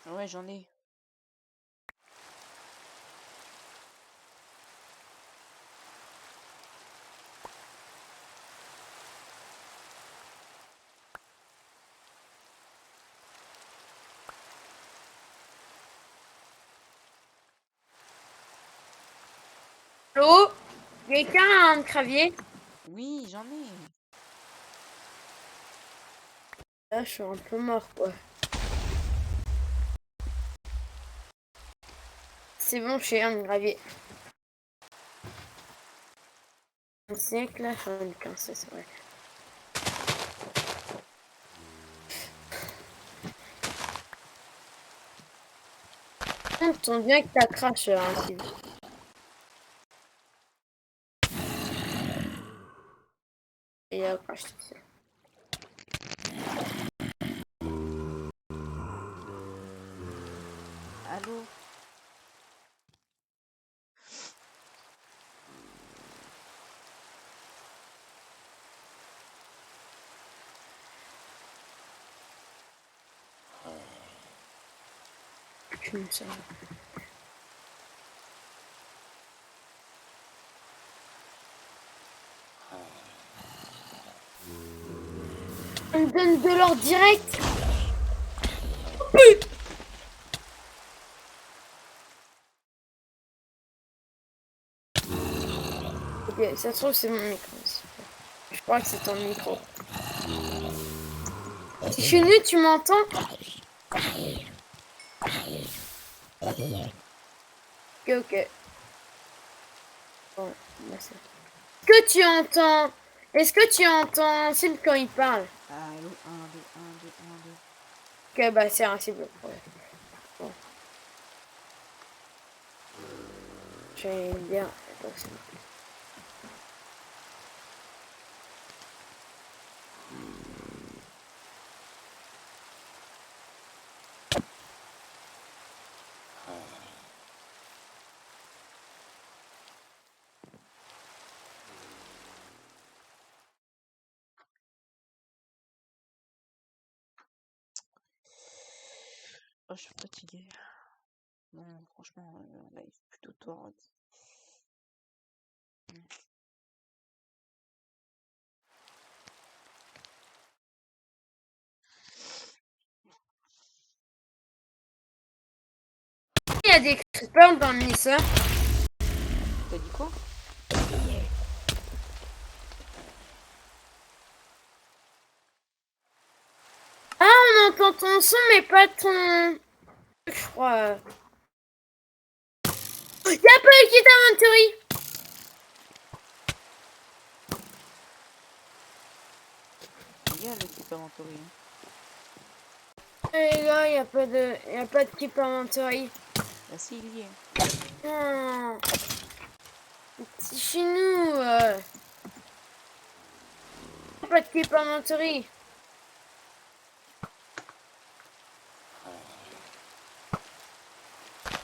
Ouais, j'en ai. Allô? Quelqu'un a un gravier? Oui, j'en ai. Là, je suis un peu mort, quoi. C'est bon, j'ai un gravier. Un siècle, là, j'en ai 15, c'est vrai. On tombe bien que t'as crash, hein, Sylvie. Et crash, c'est ça. Allô? Putain, ça va. On me donne de l'or direct. Ok, ça se trouve, c'est mon micro. Je crois que c'est ton micro. Si je suis nu, tu m'entends? Ok, ok. Bon, bah c'est... Est-ce que tu entends? Est-ce que tu entends Sim quand il parle? Allô? 1, 2, 1, 2, 1, 2. Ok, bah c'est un cible. Ouais. Bon. J'ai bien. Attends, c'est bon. Oh, je suis fatiguée. Non, franchement, live plutôt torrent. Il y a des creepers dans le mixeur. T'as dit quoi? Ah, on entend ton son, mais pas ton. Je crois. Y'a pas eu Kit Inventory! Il y a l'équipe inventory. Et là, y'a pas de Keep Inventory. Bah si, il y est. Non. C'est chez nous. Pas de Keep Inventory.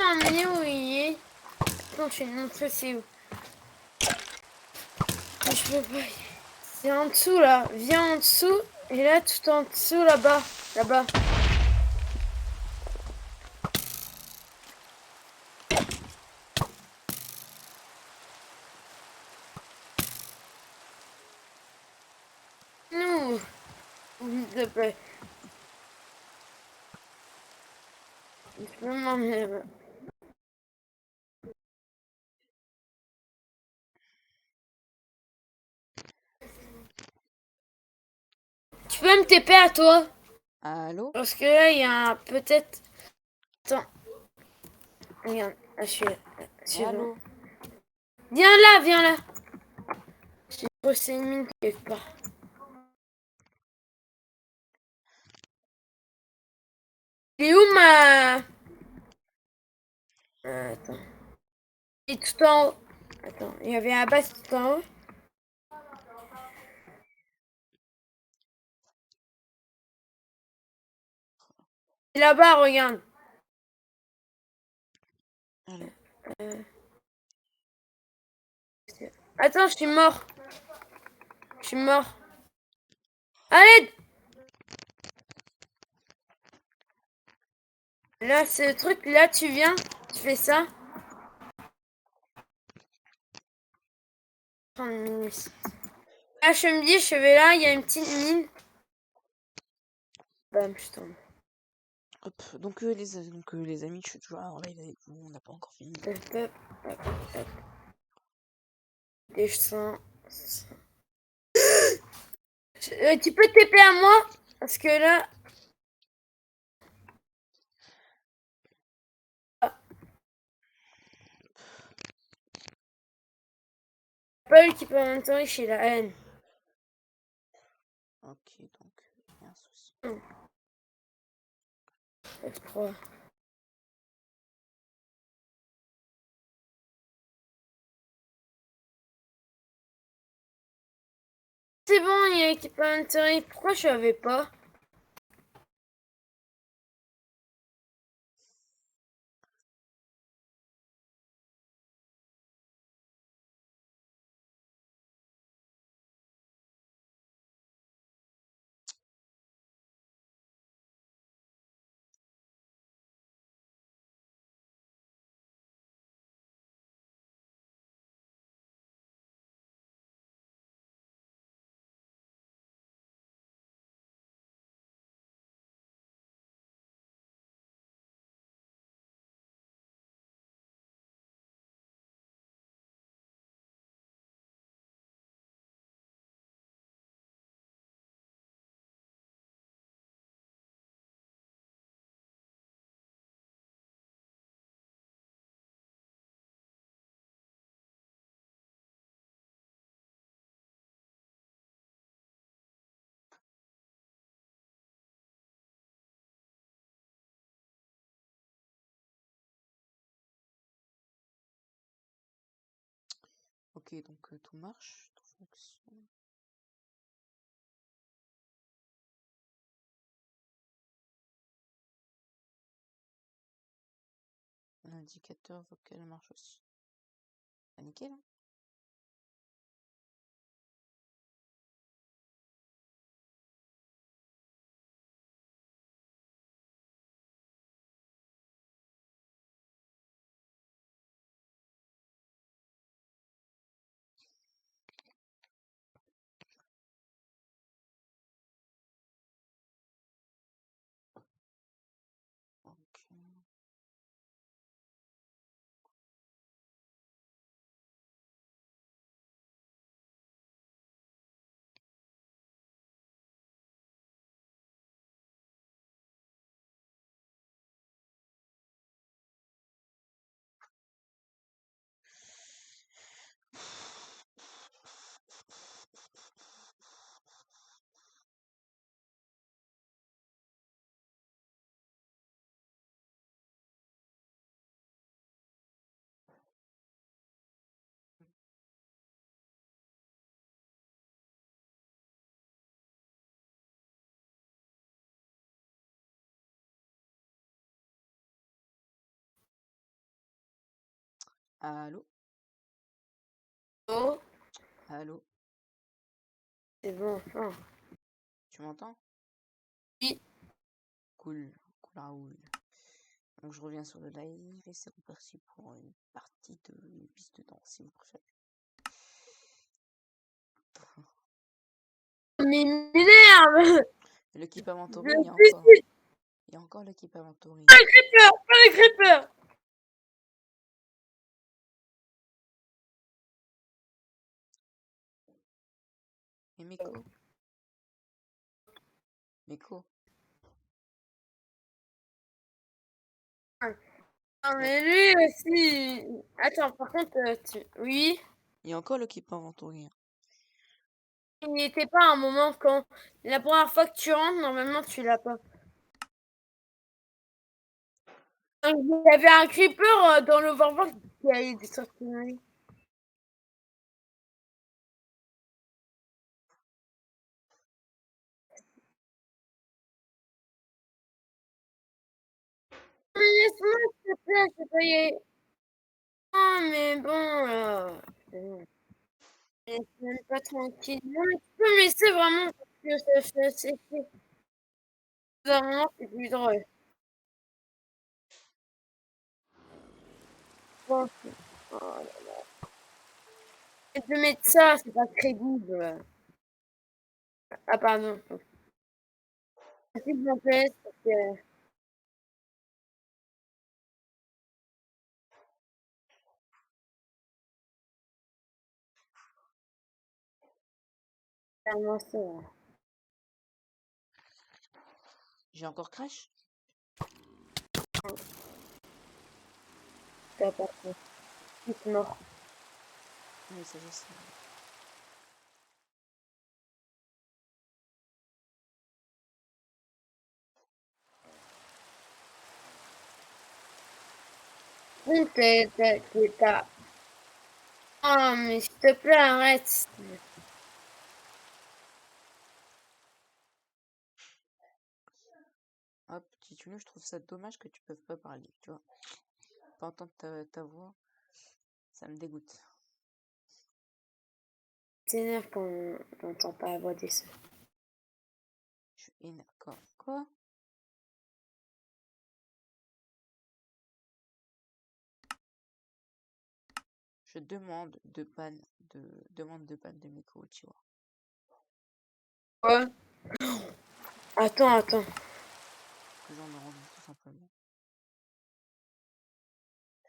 Ah, mais où il est? Attends, je vais te montrer c'est où. Mais je peux pas. C'est en dessous là. Viens en dessous. Et là, tout en dessous là-bas. Là-bas. Nous. S'il te plaît. Je peux m'emmener. Tu peux me TP à toi? Allô? Parce que là, il y a peut-être. Attends. Regarde. Ah, je suis là. C'est bon. Allô? Viens là, viens là. J'ai posté une mine quelque part. Il est où ma. Attends. Il est tout en haut. Attends, il y avait la base tout en haut. Et là-bas, regarde. Allô? Attends, je suis mort. Je suis mort. Allez! Là, c'est le truc. Là, tu viens. Tu fais ça. Prends une mine ici. Là, je me dis, je vais là. Il y a une petite mine. Bam, je tombe. Hop, donc, les amis, je suis toujours là en live avec vous, on n'a pas encore fini. Hop, hop, hop, hop. Dessin. Tu peux TP à moi? Parce que là. Pas l'équipement chez la haine. Ok, donc, il y a un souci. F3. C'est bon, il y a équipement. Pourquoi je savais pas? Ok, donc tout marche, tout fonctionne. L'indicateur vocal marche aussi. Ah, nickel, hein. Ok. Allô? Oh, Allô? c'est bon, enfin. Tu m'entends? Oui. Cool, cool Raoul. Donc je reviens sur le live et c'est reparti pour une partie de une piste de danse si vous préférez. Mais merde! L'équipement Je Tori, il y a suis encore. Il y a encore l'équipement Tori. pas le creeper! Pas le creeper! Et Meko? Meko? Ah, mais lui aussi. Attends, par contre, oui. Il y a encore l'équipement Tori. Il n'y était pas à un moment quand. La première fois que tu rentres, normalement, tu l'as pas. Il y avait un creeper dans l'overworld qui allait sortir. Mais laisse-moi, s'il te plaît, je peux y aller. Oh, mais bon, laisse même pas tranquille. Non, mais tu peux me laisser vraiment parce que c'est vraiment, c'est plus drôle. Bon, oh là là. Et de mettre ça, c'est pas crédible. Ah, pardon. S'il vous plaît, parce que. Clairement, c'est vrai. J'ai encore crash? T'as pas fait. Toute mort. Oui, ça je sais. T'as. Oh, mais s'il te plaît, arrête. Hop, petit Tunou, je trouve ça dommage que tu peux pas parler, tu vois. Pas entendre ta voix, ça me dégoûte. T'énerve quand on n'entend pas la voix des sœurs. Je suis énervé. Quoi? Je demande de ban de micro, tu vois. Quoi? Attends. Que j'en ai envie, tout simplement.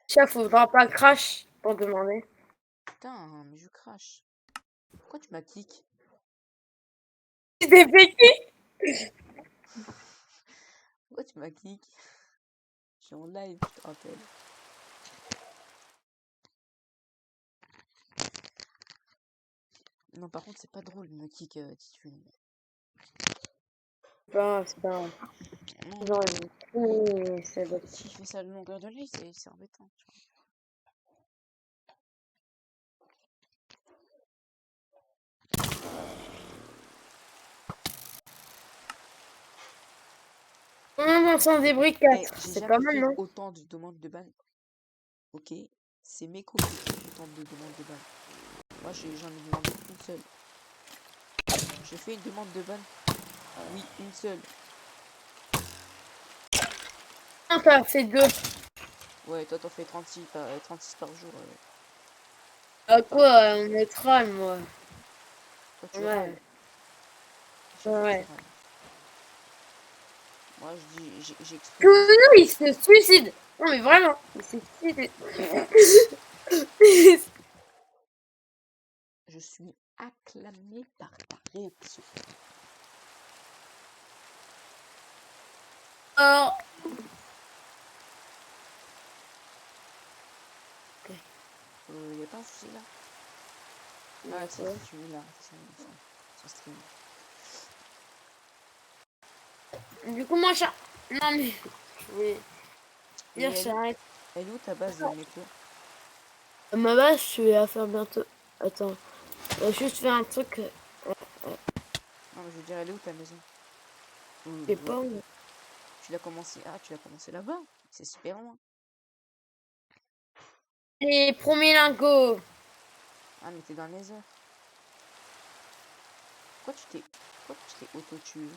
Chef, faudra pas crash pour demander. Putain, mais je crache. Pourquoi tu m'as kick? Tu t'es fait qui? Pourquoi tu m'as kick? Je suis en live, je te rappelle. Non, par contre, c'est pas drôle de me kick, Titune. C'est pas grave. Non, Genre, oui, ça doit être. si je fais ça à la longueur de live, c'est embêtant, tu vois. On s'en débris Eh, 4. j'ai C'est pas jamais mal, fait non? autant de demandes de ban. Ok, c'est mes copines qui font autant de demandes de ban. Moi, j'en ai demandé une seule. J'ai fait une demande de ban. Oui, une seule. Non, t'as fait 2. Ouais, toi, t'en fais 36 par jour. À quoi? On est troll, moi. Toi, tu Ouais. râles. À chaque fois, tu Ouais. râles. Moi, je dis, j'expose. Tounou, il se suicide. Non, mais vraiment. Il se suicide. Je suis acclamé par ta réaction. Oh. Y a pas un souci là? Ah, si, si, tu es là. Son stream. Du coup, moi, non, mais. Je vais Et dire, j'arrête. elle est où ta base de méco? À ma base, je vais la faire bientôt. Attends. Je vais juste faire un truc. Non, mais je veux dire, elle est où ta maison? Je sais pas où. Tu l'as commencé. Ah, tu l'as commencé là-bas? C'est super loin. Les premiers lingots. Ah, mais t'es dans les heures. Pourquoi tu t'es auto-tué?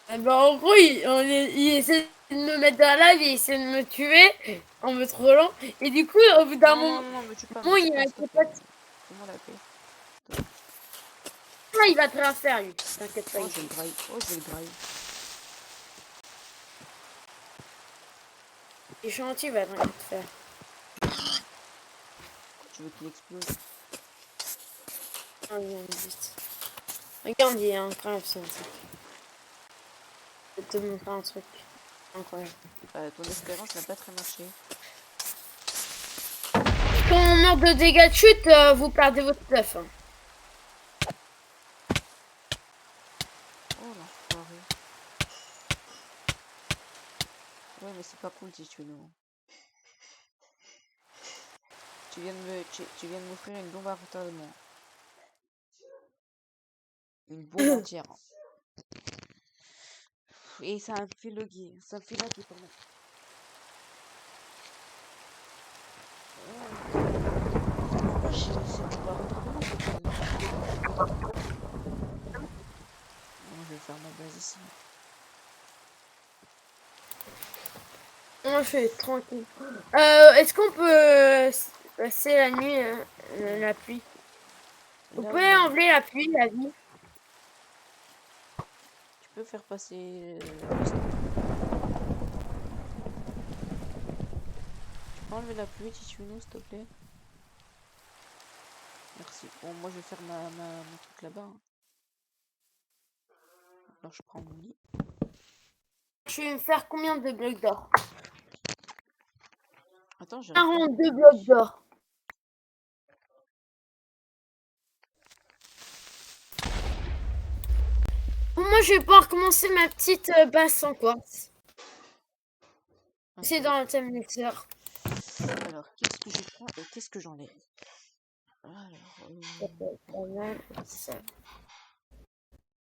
Ben, en gros, il essaie de me mettre dans la vie, il essaie de me tuer en me trollant. Et du coup, au bout d'un moment, Non, me tue pas, il a s'il été te pas. plaît. Fais-moi la paix. Il va te rien faire, lui. T'inquiète pas. Oh, je vais le drive. Oh, je vais le drive. Il est gentil, il va rien te faire. Tu veux qu'il explose? Ah, il vite. Regarde, il est incroyable, c'est un truc. Je vais te montrer un truc incroyable. Ton espérance n'a pas très marché. Quand on meurt de dégâts de chute, vous perdez votre stuff. Hein. Oh, l'enfoiré. Ouais, mais c'est pas cool si tu veux. Tu viens de m'offrir une bombe à retardement. Une bombe entière. Et ça me fait loguer. Ça me fait laguer, pardon. Pourquoi j'ai cette bombe à retardement? Non, je vais faire ma base ici. Moi, je suis tranquille. Est-ce qu'on peut passer la nuit, la pluie? Vous Là où pouvez enlever la pluie, la vie? tu peux faire passer tu peux enlever la pluie, Tichuno, s'il te plaît? Merci. Bon, moi, je vais faire mon truc là-bas. Hein. Alors, je prends mon lit. Je vais me faire combien de blocs d'or? Attends, j'arrive pas à 42 comprendre. blocs d'or. Bon, moi, je vais pouvoir commencer ma petite base en quartz. C'est Ok. dans le thème mixeur. Alors, qu'est-ce que je prends et qu'est-ce que j'enlève? Alors, Ça.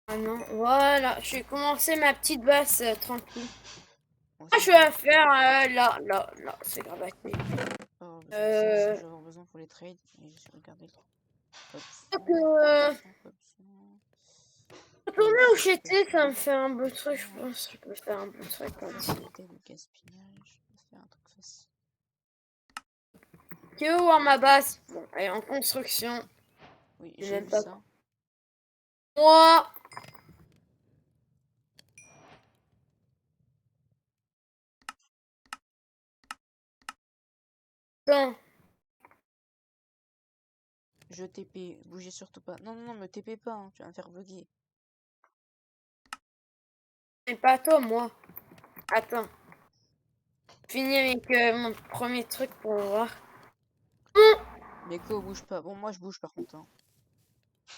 Ah non, voilà, je vais commencer ma petite base tranquille. moi Ah, aussi, je vais faire là, c'est gravaté. ça, je vais avoir besoin pour les trades. Et je vais regarder. Donc, Comme ça. retourner où j'étais, ça me fait un beau truc, je pense. Je peux faire un beau truc comme ça. Éviter le gaspillage. Je vais faire un truc facile. Tu veux voir ma base? Bon, elle est en construction. Oui, Je j'ai n'aime vu pas. ça. Moi. Attends, Je TP. Bougez surtout pas. Non, non, non, me TP pas. Hein, tu vas me faire bugger. c'est pas toi, moi. Attends. Fini avec mon premier truc pour voir. Meko, bouge pas. Bon, moi, je bouge par contre. Hein.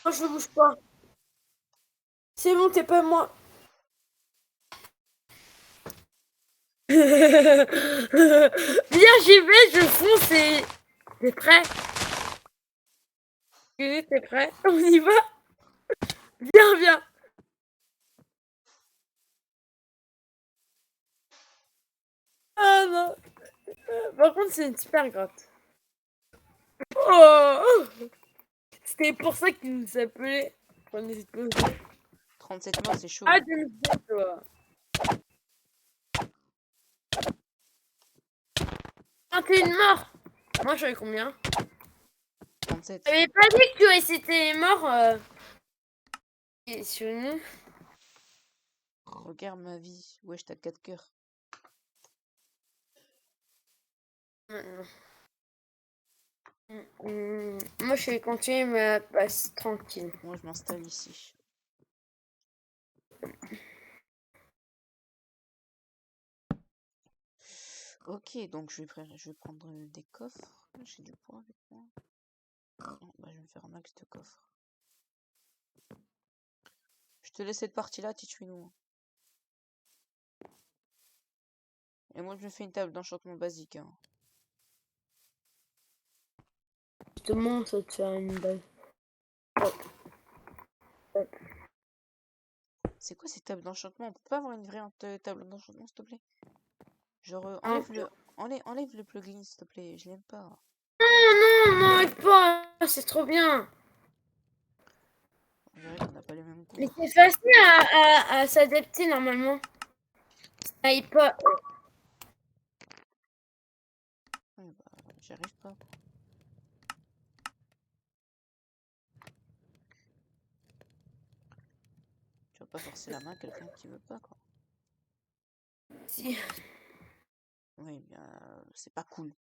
Moi, je bouge pas. C'est bon, t'es pas moi. Viens, j'y vais, je fonce et... T'es prêt? T'es prêt? On y va? Viens, viens. Ah non. Par contre, c'est une super grotte. Oh! C'était pour ça qu'il nous appelait. On est posé. 37 morts, c'est chaud. Ah, Hein. de me toi. 21 morts. Moi, j'avais combien? 37. J'avais pas dit que c'était mort sur nous. Regarde ma vie. Wesh, t'as 4 cœurs. Moi, je vais continuer ma passe tranquille. Moi, je m'installe ici. Ok, donc je vais prendre des coffres. J'ai du poids avec moi. Non, bah, je vais me faire un max de coffres. Je te laisse cette partie-là, Tichuinou. Et moi, je me fais une table d'enchantement basique. Hein. Justement, ça te fait une balle. C'est quoi ces tables d'enchantement? On peut pas avoir une vraie table d'enchantement, s'il te plaît? Genre, enlève le plugin, s'il te plaît. Je l'aime pas. Non, n'arrive pas, c'est trop bien. On dirait qu'on n'a pas les mêmes goûts. Mais c'est facile à s'adapter normalement. Ça n'arrive pas. Ouais, bah, j'y arrive pas. Tu vas pas forcer la main à quelqu'un qui veut pas, quoi. Si. Oui, bien, c'est pas cool.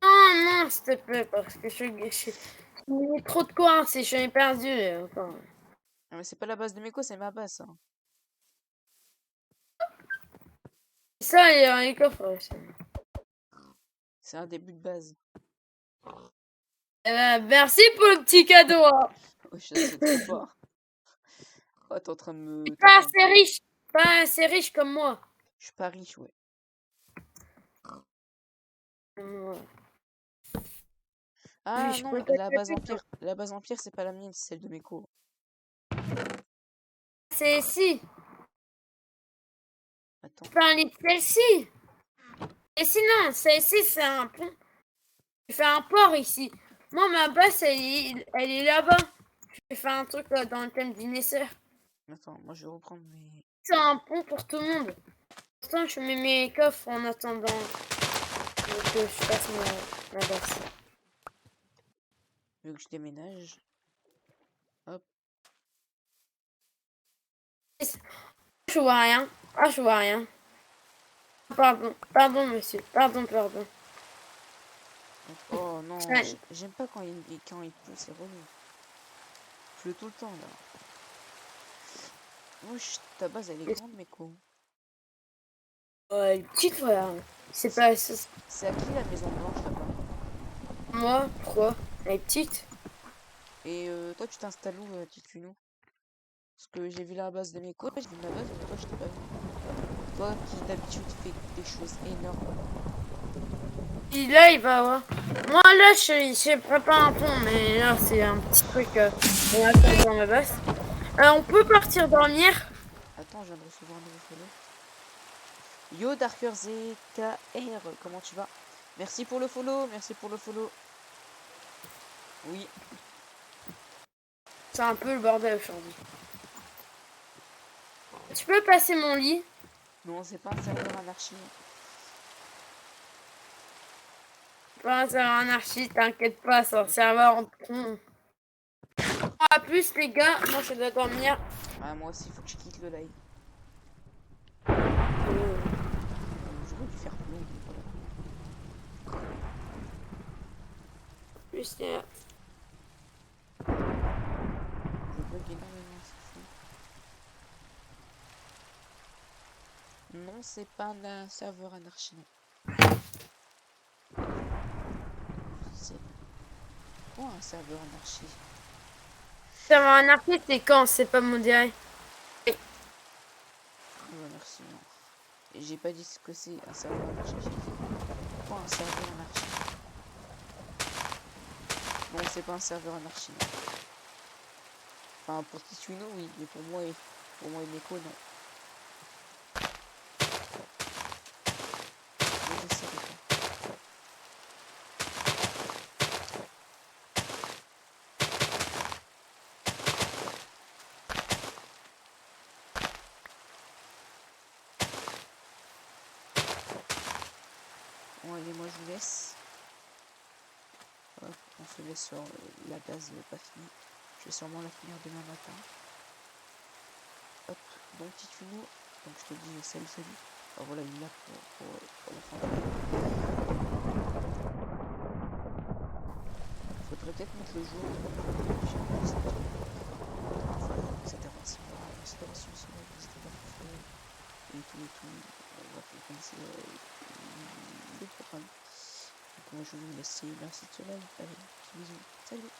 Non, s'il te plaît, parce que je il y a trop de coins, j'en ai perdu. Enfin. Ah, mais c'est pas la base de Meko, c'est ma base. Hein. Ça, il y a un coffre. C'est un début de base. Merci pour le petit cadeau. Hein. Ouais, je sais trop pas. Oh, t'es en train de me. Pas assez riche. Pas assez riche comme moi. Je suis pas riche, ouais. Ah Oui, je non, peux pas la base taper, empire. La base empire, c'est pas la mienne, c'est celle de Meko. c'est ici. Attends. Je parlais de celle-ci. Et sinon, celle-ci, c'est un pont. Je fais un port ici. Moi, ma base, elle est là-bas. Je vais faire un truc dans le thème du Nether. Attends, moi je vais reprendre mes. C'est un pont pour tout le monde. Pourtant, je mets mes coffres en attendant que je fasse ma base. Vu que je déménage. Hop. Je vois rien. Ah, je vois rien. Pardon, pardon, monsieur. Pardon, pardon. Oh non, Ah, j'aime pas quand il pleut, c'est relou. Il pleut tout le temps là. Wesh, ta base elle est grande, mais quoi. elle est petite, voilà. C'est pas. C'est à qui la maison blanche là-bas? Moi, pourquoi? Elle est petite. Et toi, tu t'installes où, Tituno? Parce que j'ai vu la base de mes coachs, j'ai vu ma base, mais toi, je t'ai pas vu. Toi qui d'habitude fais des choses énormes. Et là, il va avoir. Moi, là, je prépare un pont, mais là, c'est un petit truc. On va faire dans ma base. On peut partir dormir. Attends, je viens de recevoir un nouveau follow. Yo Darker ZKR, comment tu vas? Merci pour le follow, merci pour le follow. Oui, C'est un peu le bordel aujourd'hui. Tu peux passer mon lit? non, c'est pas un serveur anarchie. Pas un serveur anarchie, t'inquiète pas, c'est un serveur en con. A plus, les gars, moi je dois dormir. Ah, moi aussi, faut que je quitte le live. J'aurais dû faire plus long, mais voilà. Plus, Je bug énormément, c'est fou. Non, c'est pas un serveur anarchie, non. C'est quoi un serveur anarchie? serveur anarchie, c'est quand? C'est pas modéré. Ah bah merci, non. Et j'ai pas dit ce que c'est un serveur anarchie, j'ai dit quoi un serveur anarchie? Non, c'est pas un serveur anarchie, non. Enfin, pour Tituino, oui, mais pour moi et Neko, non. Mais je sais pas. Bon, allez, moi je vous laisse. Hop, on se laisse sur la base pas finie. Je vais sûrement la finir demain matin. Hop, donc Tituino. Donc je te dis salut, salut. Alors voilà, il est là pour la fin de la faudrait peut-être mettre le jour. J'ai pas dit ça. Accélération sonore, etc. Et tout. On va commencer le programme. Donc moi je vous laisse. Merci de cela. Allez, bisous. Salut.